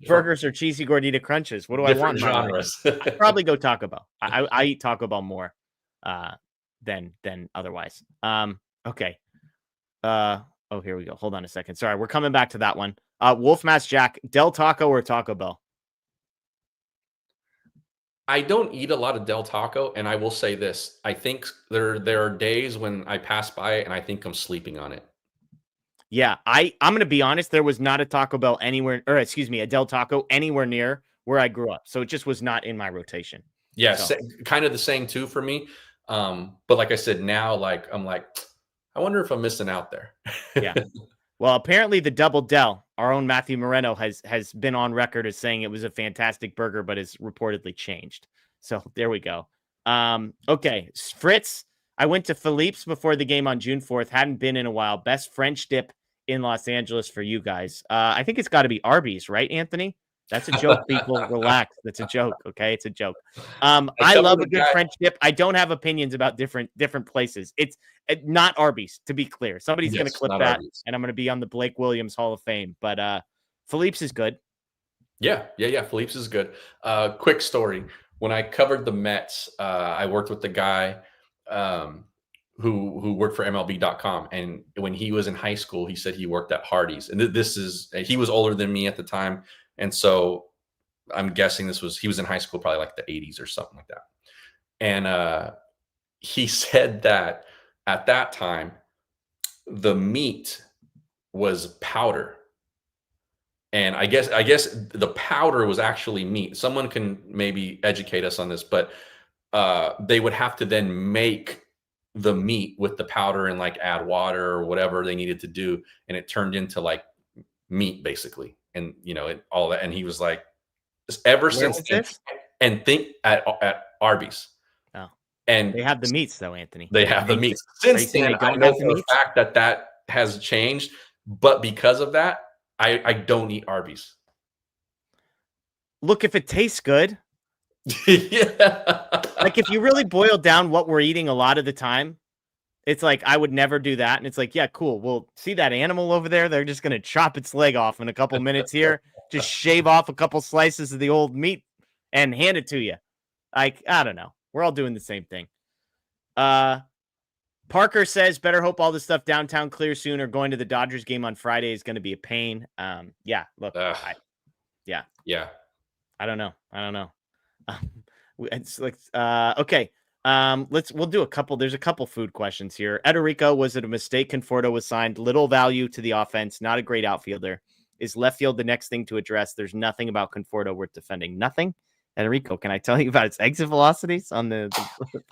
burgers or cheesy gordita crunches. What do I want? Different genres. I'd probably go Taco Bell. I eat Taco Bell more than otherwise. Okay. Oh, here we go. Hold on a second. Sorry, we're coming back to that one. Wolf Mask Jack, Del Taco or Taco Bell? I don't eat a lot of Del Taco, and I will say this: I think there are days when I pass by it and I think I'm sleeping on it. Yeah, I'm going to be honest. There was not a Taco Bell anywhere, or excuse me, a Del Taco anywhere near where I grew up. So it just was not in my rotation. Yeah, kind of the same too for me. But like I said, now I'm like, I wonder if I'm missing out there. Yeah. Well, apparently the Double Del, our own Matthew Moreno, has been on record as saying it was a fantastic burger, but has reportedly changed. So there we go. Okay, Fritz, I went to Philippe's before the game on June 4th. Hadn't been in a while. Best French dip in Los Angeles for you guys. I think it's got to be Arby's, right, Anthony? That's a joke, people. Relax. That's a joke, okay? It's a joke. I love a good French dip. I don't have opinions about different places. It's not Arby's, to be clear. Somebody's going to clip that, Arby's. And I'm going to be on the Blake Williams Hall of Fame. But Philippe's is good. Yeah. Philippe's is good. Quick story. When I covered the Mets, I worked with the guy who worked for MLB.com. And when he was in high school, he said he worked at Hardee's. And he was older than me at the time. And so I'm guessing he was in high school, probably like the 80s or something like that. And he said that at that time, the meat was powder. And I guess the powder was actually meat. Someone can maybe educate us on this, but they would have to then make the meat with the powder and like add water or whatever they needed to do. And it turned into like meat basically. And all that. And he was like, ever since then, and think at Arby's. Oh, and they have the meats though, Anthony. They have the meats. Since then, I know for the fact that has changed. But because of that, I don't eat Arby's. Look, if it tastes good. Yeah. Like if you really boil down what we're eating a lot of the time, it's like, I would never do that. And it's like, yeah, cool. Well, see that animal over there? They're just going to chop its leg off in a couple minutes here. Just shave off a couple slices of the old meat and hand it to you. Like, I don't know. We're all doing the same thing. Parker says, better hope all the stuff downtown clears soon, or going to the Dodgers game on Friday is going to be a pain. Yeah, look. Yeah. I don't know. It's like, okay. We'll do a couple. There's a couple food questions here. Ederico, was it a mistake Conforto was signed? Little value to the offense, not a great outfielder. Is left field the next thing to address? There's nothing about Conforto worth defending. Nothing. Ederico, can I tell you about its exit velocities on the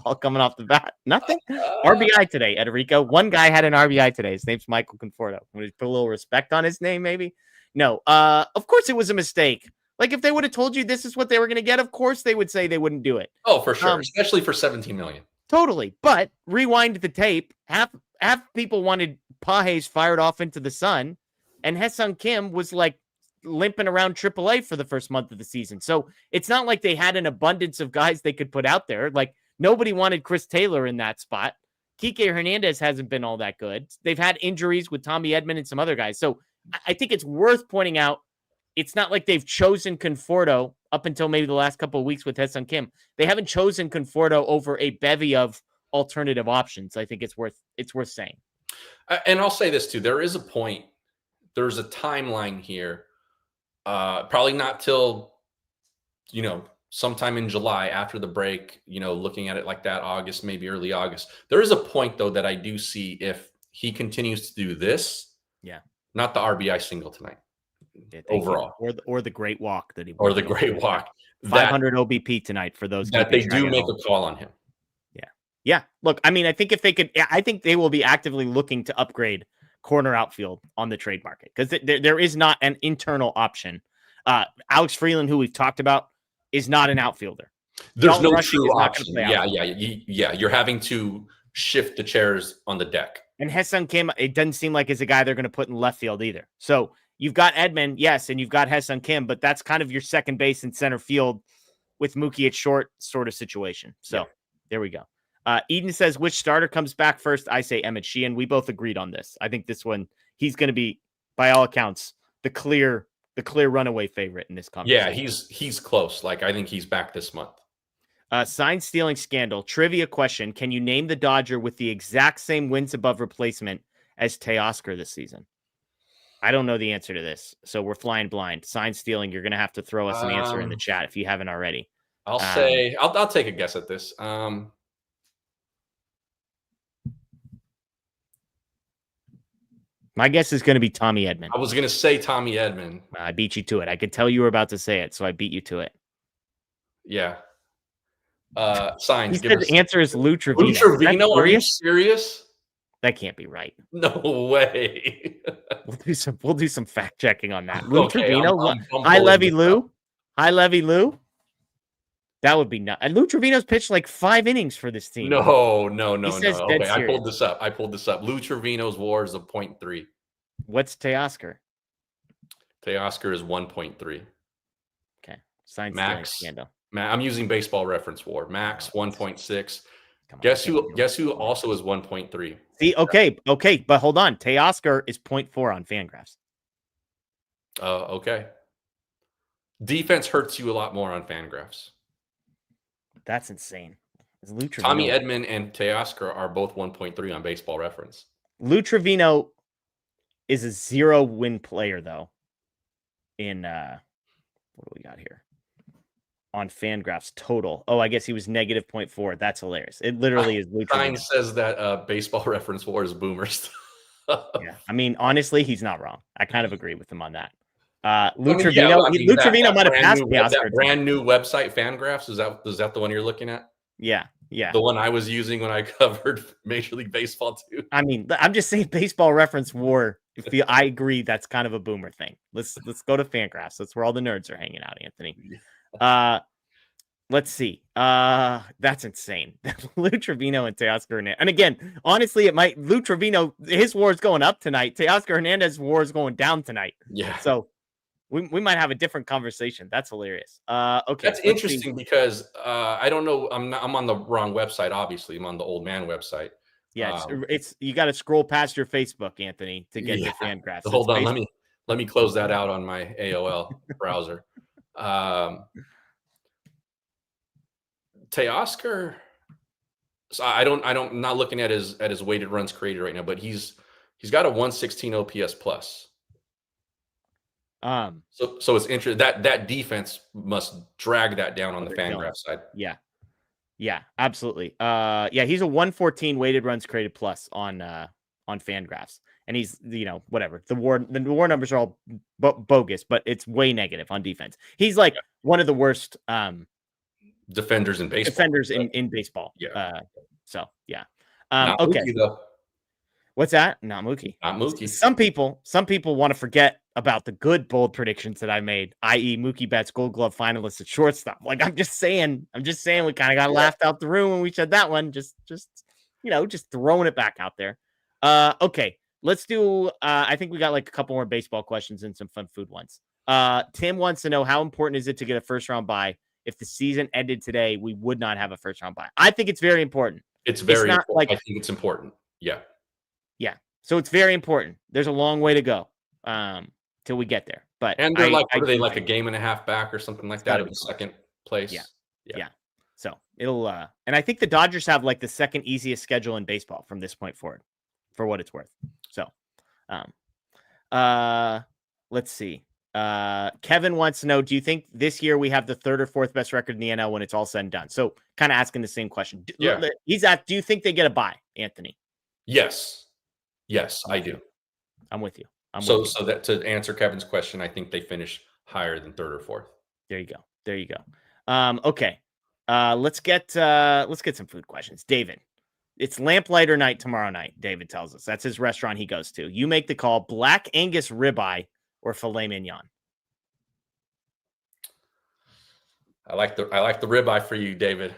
ball coming off the bat? Nothing. RBI today, Ederico. One guy had an RBI today. His name's Michael Conforto. I'm going to put a little respect on his name, maybe. No. Of course it was a mistake. Like, if they would have told you this is what they were going to get, of course they would say they wouldn't do it. Oh, for sure. Especially for $17 million. Totally. But rewind the tape. Half people wanted Pages fired off into the sun, and Haesung Kim was like limping around AAA for the first month of the season. So it's not like they had an abundance of guys they could put out there. Like, nobody wanted Chris Taylor in that spot. Kiké Hernandez hasn't been all that good. They've had injuries with Tommy Edman and some other guys. So I think it's worth pointing out, it's not like they've chosen Conforto up until maybe the last couple of weeks with Haesung Kim. They haven't chosen Conforto over a bevy of alternative options. I think it's worth saying. And I'll say this too. There is a point. There's a timeline here. Probably not till, sometime in July after the break, looking at it like that, August, maybe early August. There is a point though that I do see if he continues to do this. Yeah. Not the RBI single tonight. Yeah, overall, or the great walk that he, or the great walk, 500 OBP tonight for those that they do make a call on him. Yeah. Look, I mean, I think if they could, I think they will be actively looking to upgrade corner outfield on the trade market, because there is not an internal option. Alex Freeland, who we've talked about, is not an outfielder. There's no true option. Yeah. You're having to shift the chairs on the deck. And Haesung Kim, it doesn't seem like is a guy they're going to put in left field either. So you've got Edman, yes, and you've got Haesung Kim, but that's kind of your second base and center field with Mookie at short sort of situation. So There we go. Eden says, which starter comes back first? I say Emmett Sheehan. We both agreed on this. I think this one, he's going to be, by all accounts, the clear runaway favorite in this conversation. Yeah, he's close. Like, I think he's back this month. Sign stealing scandal. Trivia question. Can you name the Dodger with the exact same wins above replacement as Teoscar this season? I don't know the answer to this, so we're flying blind. Sign stealing, you're going to have to throw us an answer in the chat if you haven't already. I'll say, I'll take a guess at this. My guess is going to be Tommy Edman. I was going to say Tommy Edman. I beat you to it. I could tell you were about to say it, so I beat you to it. Yeah. Signs. He said the answer is Lou Trevino. Lou Trevino? Are you serious? That can't be right. No way. We'll do some fact checking on that. Lou Okay, Trevino. I'm High Levy Lou. High Levy Lou. That would be nuts. And Lou Trevino's pitched like 5 innings for this team. No. Says Okay, dead I serious. pulled this up. Lou Trevino's WAR is of 0.3. What's Teoscar? Teoscar is 1.3. Okay. Sign Max. Scandal. I'm using Baseball Reference WAR. Max 1.6. Come on, Guess who also is 1.3? See, okay, but hold on. Teoscar is 0.4 on Fangraphs. Okay. Defense hurts you a lot more on Fangraphs. That's insane. Is Lou Trevino... Tommy Edman and Teoscar are both 1.3 on Baseball Reference. Lou Trevino is a 0-win player, though. In what do we got here? On Fangraphs total. Oh, I guess he was negative 0.4. That's hilarious. It literally is Lou Trevino. Says that Baseball Reference WAR is boomers. Yeah, I mean, honestly, he's not wrong. I kind of agree with him on that. Lou Trevino might have passed me. That brand new website, Fangraphs, is that the one you're looking at? Yeah. The one I was using when I covered Major League Baseball too. I mean, I'm just saying Baseball Reference WAR. I agree that's kind of a boomer thing. Let's go to Fangraphs. That's where all the nerds are hanging out, Anthony. Let's see. That's insane. Lou Trevino and Teoscar Hernandez. And again, honestly, Lou Trevino, his WAR is going up tonight. Teoscar Hernandez's WAR is going down tonight. Yeah. So we might have a different conversation. That's hilarious. Okay. That's interesting because I don't know. I'm on the wrong website. Obviously, I'm on the old man website. Yeah, it's you got to scroll past your Facebook, Anthony, to get to Fangraphs. So hold on, let me close that out on my AOL browser. Teoscar, so I'm not looking at his weighted runs created right now, but he's got a 116 OPS plus. So it's interesting that defense must drag that down on the Fangraphs side. Yeah, absolutely. He's a 114 weighted runs created plus on Fangraphs, and he's whatever the WAR numbers are all bogus, but it's way negative on defense. He's like one of the worst defenders in baseball. In baseball. Yeah. Okay. Mookie, though. What's that? Not Mookie. Not Mookie. Some people want to forget about the good bold predictions that I made, i.e. Mookie Betts Gold Glove finalist at shortstop. Like I'm just saying we kind of got laughed out the room when we said that one. Just throwing it back out there. Okay. Let's do I think we got like a couple more baseball questions and some fun food ones. Tim wants to know, how important is it to get a first round bye? If the season ended today, we would not have a first round bye. I think it's very important. It's very important. I think it's important. Yeah. Yeah. So it's very important. There's a long way to go till we get there. But and they're like a game and a half back or something like that of the second place. Yeah. So it'll and I think the Dodgers have like the second easiest schedule in baseball from this point forward, for what it's worth. So let's see. Kevin wants to know, do you think this year we have the third or fourth best record in the NL when it's all said and done? So kind of asking the same question. He's at, do you think they get a bye, Anthony? Yes, I do. I'm with you. So that to answer Kevin's question, I think they finish higher than third or fourth. There you go. Okay. Let's get some food questions. David, it's lamplighter night tomorrow night. David tells us that's his restaurant he goes to. You make the call: Black Angus ribeye or filet mignon. I like the ribeye for you, David.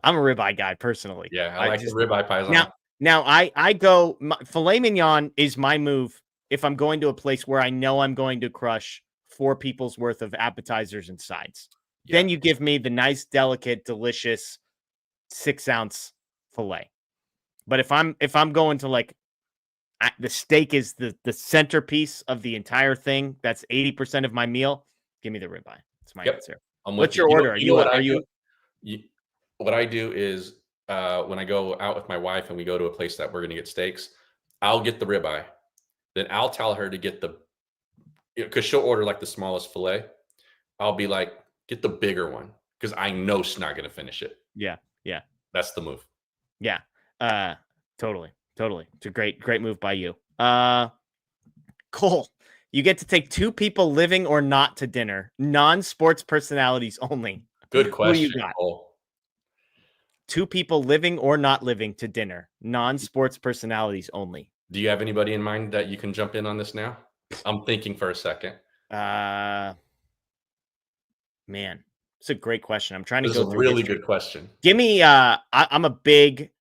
I'm a ribeye guy personally. Yeah, I like the ribeye paisan. Now I go filet mignon is my move if I'm going to a place where I know I'm going to crush 4 people's worth of appetizers and sides. Yeah. Then you give me the nice, delicate, delicious 6-ounce filet. But if I'm going to like the steak is the centerpiece of the entire thing, that's 80% of my meal. Give me the ribeye. That's my answer. What's your order? What I do is when I go out with my wife and we go to a place that we're going to get steaks, I'll get the ribeye. Then I'll tell her to get because she'll order like the smallest filet. I'll be like, get the bigger one because I know she's not going to finish it. Yeah. That's the move. Yeah. Totally. It's a great move by you. Cole, you get to take 2 people living or not to dinner, non-sports personalities only. Good question. Who do you got? Cole. 2 people living or not living to dinner, non-sports personalities only. Do you have anybody in mind that you can jump in on this now? I'm thinking for a second. Man, it's a great question. I'm trying to This go is a through really history. good question. Give me I'm a big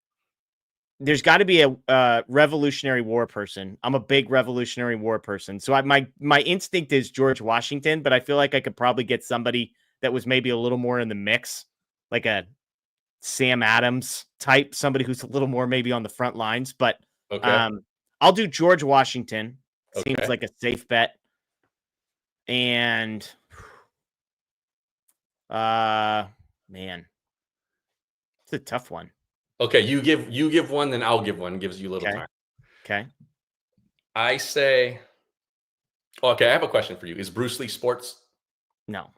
there's got to be a Revolutionary War person. I'm a big Revolutionary War person. So my instinct is George Washington, but I feel like I could probably get somebody that was maybe a little more in the mix, like a Sam Adams type, somebody who's a little more maybe on the front lines. But Okay. I'll do George Washington. Seems Okay. like a safe bet. And man, it's a tough one. Okay, you give one, then I'll give one. Gives you a little time. Okay. I say, okay, I have a question for you. Is Bruce Lee sports? No.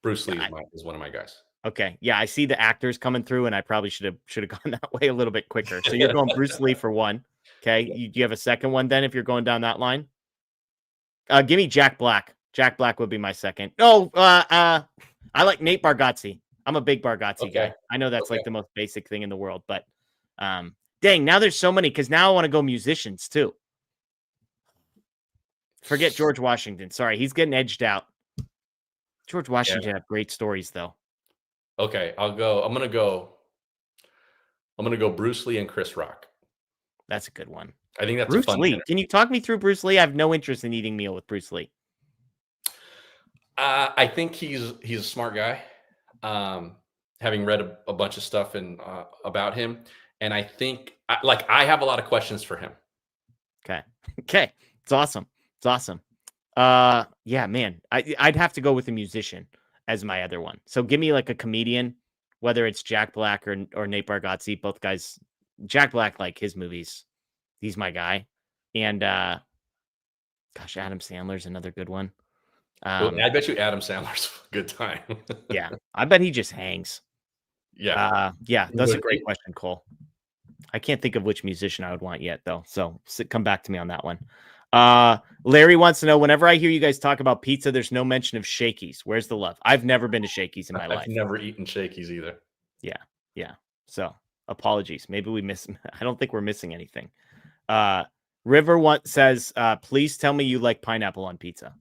Bruce Lee is one of my guys. Okay. Yeah, I see the actors coming through, and I probably should have gone that way a little bit quicker. So you're going Bruce Lee for one. Okay. Do you have a second one then if you're going down that line? Give me Jack Black. Jack Black would be my second. Oh, I like Nate Bargatze. I'm a big Bargatze guy. I know that's like the most basic thing in the world, but dang, now there's so many because now I want to go musicians too. Forget George Washington. Sorry, he's getting edged out. George Washington had great stories though. Okay, I'm gonna go Bruce Lee and Chris Rock. That's a good one. I think that's Bruce a fun Lee. dinner. Can you talk me through Bruce Lee? I have no interest in eating meal with Bruce Lee. I think he's a smart guy. Having read a bunch of stuff about him, and I think I have a lot of questions for him. Okay, it's awesome. Yeah, man, I'd have to go with a musician as my other one. So give me like a comedian, whether it's Jack Black or Nate Bargatze. Both guys. Jack Black, like his movies, he's my guy. And Adam Sandler's another good one. I bet you Adam Sandler's a good time. Yeah, I bet he just hangs. Yeah. That's a great question, Cole. I can't think of which musician I would want yet, though. So come back to me on that one. Larry wants to know, whenever I hear you guys talk about pizza, there's no mention of Shakey's. Where's the love? I've never been to Shakey's in my life. I've never eaten Shakey's either. Yeah. So apologies. Maybe we miss. I don't think we're missing anything. River says, please tell me you like pineapple on pizza.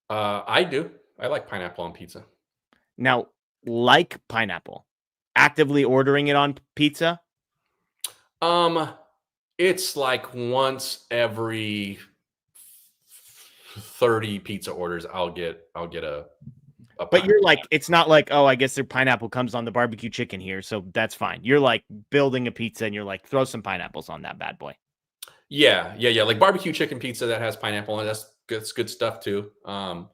I do. I like pineapple on pizza. Now, like pineapple, actively ordering it on pizza? It's like once every 30 pizza orders, I'll get a But you're like, it's not like, oh, I guess their pineapple comes on the barbecue chicken here, so that's fine. You're like building a pizza and you're like, throw some pineapples on that bad boy. Yeah. Like barbecue chicken pizza that has pineapple on it, that's good stuff too. I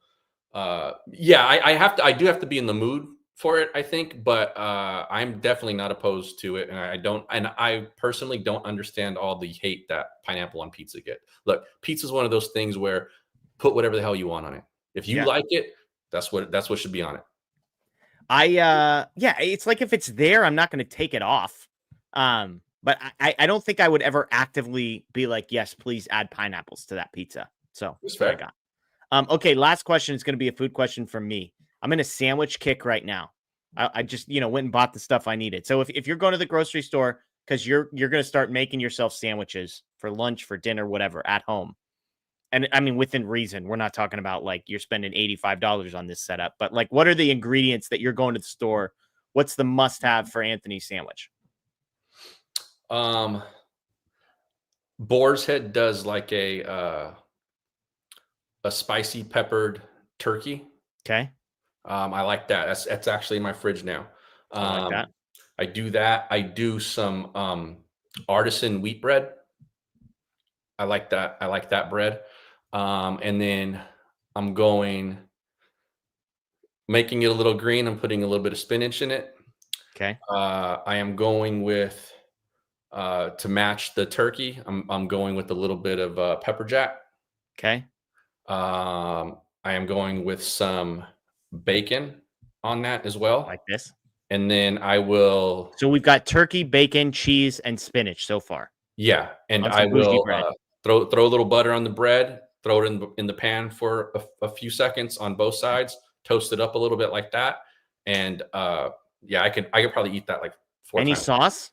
do have to be in the mood for it, I think, but I'm definitely not opposed to it, and I personally don't understand all the hate that pineapple on pizza get. Look, pizza is one of those things where put whatever the hell you want on it. If you like it, that's what should be on it. It's like if it's there, I'm not going to take it off. But I don't think I would ever actively be like, yes, please add pineapples to that pizza. So that's what I got. Okay, last question is going to be a food question from me. I'm in a sandwich kick right now. I just, went and bought the stuff I needed. So if you're going to the grocery store, because you're going to start making yourself sandwiches for lunch, for dinner, whatever, at home. And I mean, within reason, we're not talking about like you're spending $85 on this setup, but like, what are the ingredients that you're going to the store? What's the must have for Anthony's sandwich? Boar's Head does like a spicy peppered turkey. Okay. I like that. That's actually in my fridge now. I like that. I do that. I do some artisan wheat bread. I like that. I like that bread. And then I'm making it a little green. I'm putting a little bit of spinach in it. Okay. I am going with to match the turkey. I'm going with a little bit of pepper jack. Okay. I am going with some bacon on that as well. Like this. And then I will. So we've got turkey, bacon, cheese, and spinach so far. Yeah, and On some I will bread. throw a little butter on the bread. Throw it in the pan for a few seconds on both sides. Toast it up a little bit like that, and yeah, I could probably eat that like 4 Any times. sauce?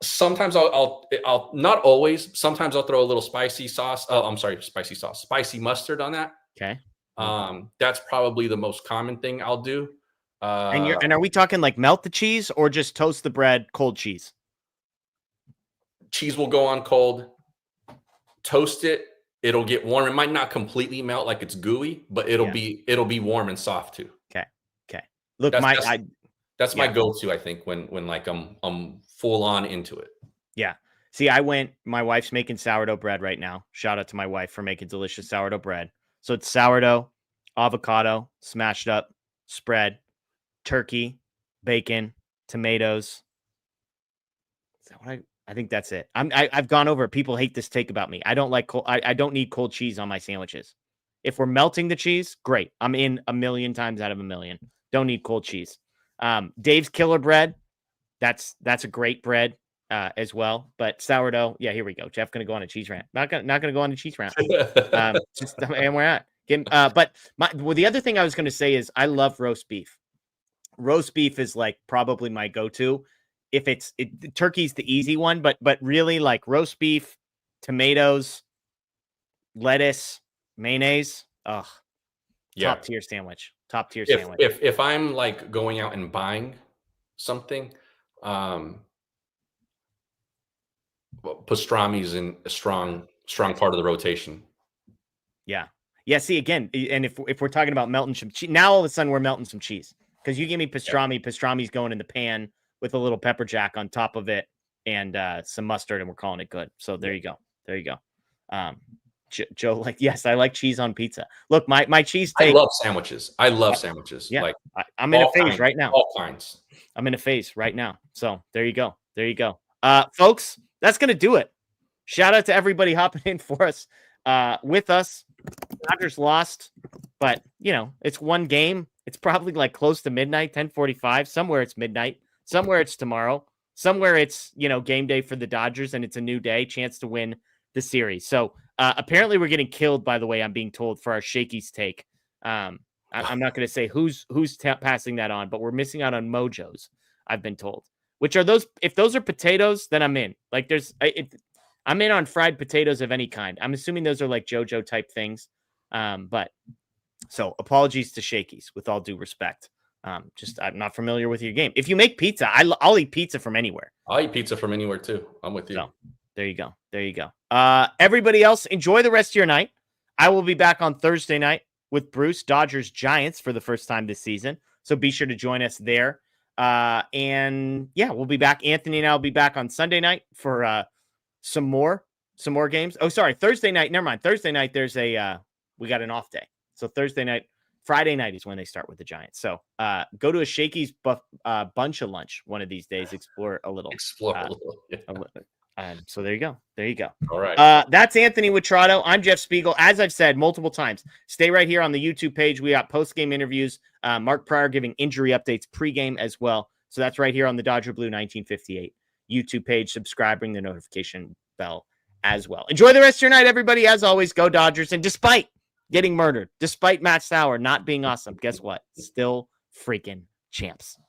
Sometimes I'll not always. Sometimes I'll throw a little spicy sauce. Oh, I'm sorry, spicy sauce, spicy mustard on that. Okay. That's probably the most common thing I'll do. And are we talking like melt the cheese or just toast the bread, cold cheese? Cheese will go on cold. Toast it. It'll get warm. It might not completely melt like it's gooey, but it'll be warm and soft too. Okay. Look, that's my go-to. I think when like I'm full on into it. Yeah. See, my wife's making sourdough bread right now. Shout out to my wife for making delicious sourdough bread. So it's sourdough, avocado, smashed up, spread, turkey, bacon, tomatoes. Is that what I think that's it. I've gone over it. People hate this take about me. I don't like I don't need cold cheese on my sandwiches. If we're melting the cheese, great. I'm in a million times out of a million. Don't need cold cheese. Dave's Killer Bread. That's a great bread as well. But sourdough, yeah, here we go. Jeff gonna go on a cheese rant. Not gonna go on a cheese rant. And we're at. But the other thing I was gonna say is I love roast beef. Roast beef is like probably my go-to. If turkey's the easy one, but really like roast beef, tomatoes, lettuce, mayonnaise. Ugh. Yeah. Top tier sandwich. Sandwich. If I'm like going out and buying something, pastrami's in a strong part of the rotation. Yeah. See, again, and if we're talking about melting some cheese, now all of a sudden we're melting some cheese because you give me pastrami. Yeah. Pastrami's going in the pan with a little pepper jack on top of it and some mustard, and we're calling it good. So there you go. Joe, like, yes, I like cheese on pizza. Look, my cheese take. I love sandwiches. Yeah, like I'm in a phase right now. All kinds. I'm in a phase right now. So there you go. Folks, that's gonna do it. Shout out to everybody hopping in for us, with us. Dodgers lost, but it's one game. It's probably like close to midnight, 10:45. Somewhere it's midnight. Somewhere it's tomorrow. Somewhere it's game day for the Dodgers, and it's a new day, chance to win the series. So apparently we're getting killed, by the way, I'm being told, for our Shakey's take. I'm not going to say who's passing that on, but we're missing out on Mojos, I've been told. Which are those? If those are potatoes, then I'm in. Like I'm in on fried potatoes of any kind. I'm assuming those are like JoJo type things. But so apologies to Shakey's with all due respect. I'm not familiar with your game. If you make pizza, I'll eat pizza from anywhere. I'll eat pizza from anywhere too. I'm with you. So, there you go. Everybody else, enjoy the rest of your night. I will be back on Thursday night with Bruce, Dodgers Giants for the first time this season. So be sure to join us there. And yeah, we'll be back. Anthony and I will be back on Sunday night for some more games. Oh, sorry, Thursday night. Never mind. Thursday night, we got an off day. So Friday night is when they start with the Giants. So go to a Shakey's bunch of lunch one of these days. Explore a little. Yeah. So there you go. All right. That's Anthony Witrado. I'm Jeff Spiegel. As I've said multiple times, stay right here on the YouTube page. We got post-game interviews. Mark Pryor giving injury updates pregame as well. So that's right here on the Dodger Blue 1958 YouTube page. Subscribe, ring the notification bell as well. Enjoy the rest of your night, everybody. As always, go Dodgers. And despite getting murdered, despite Matt Sauer not being awesome, guess what? Still freaking champs.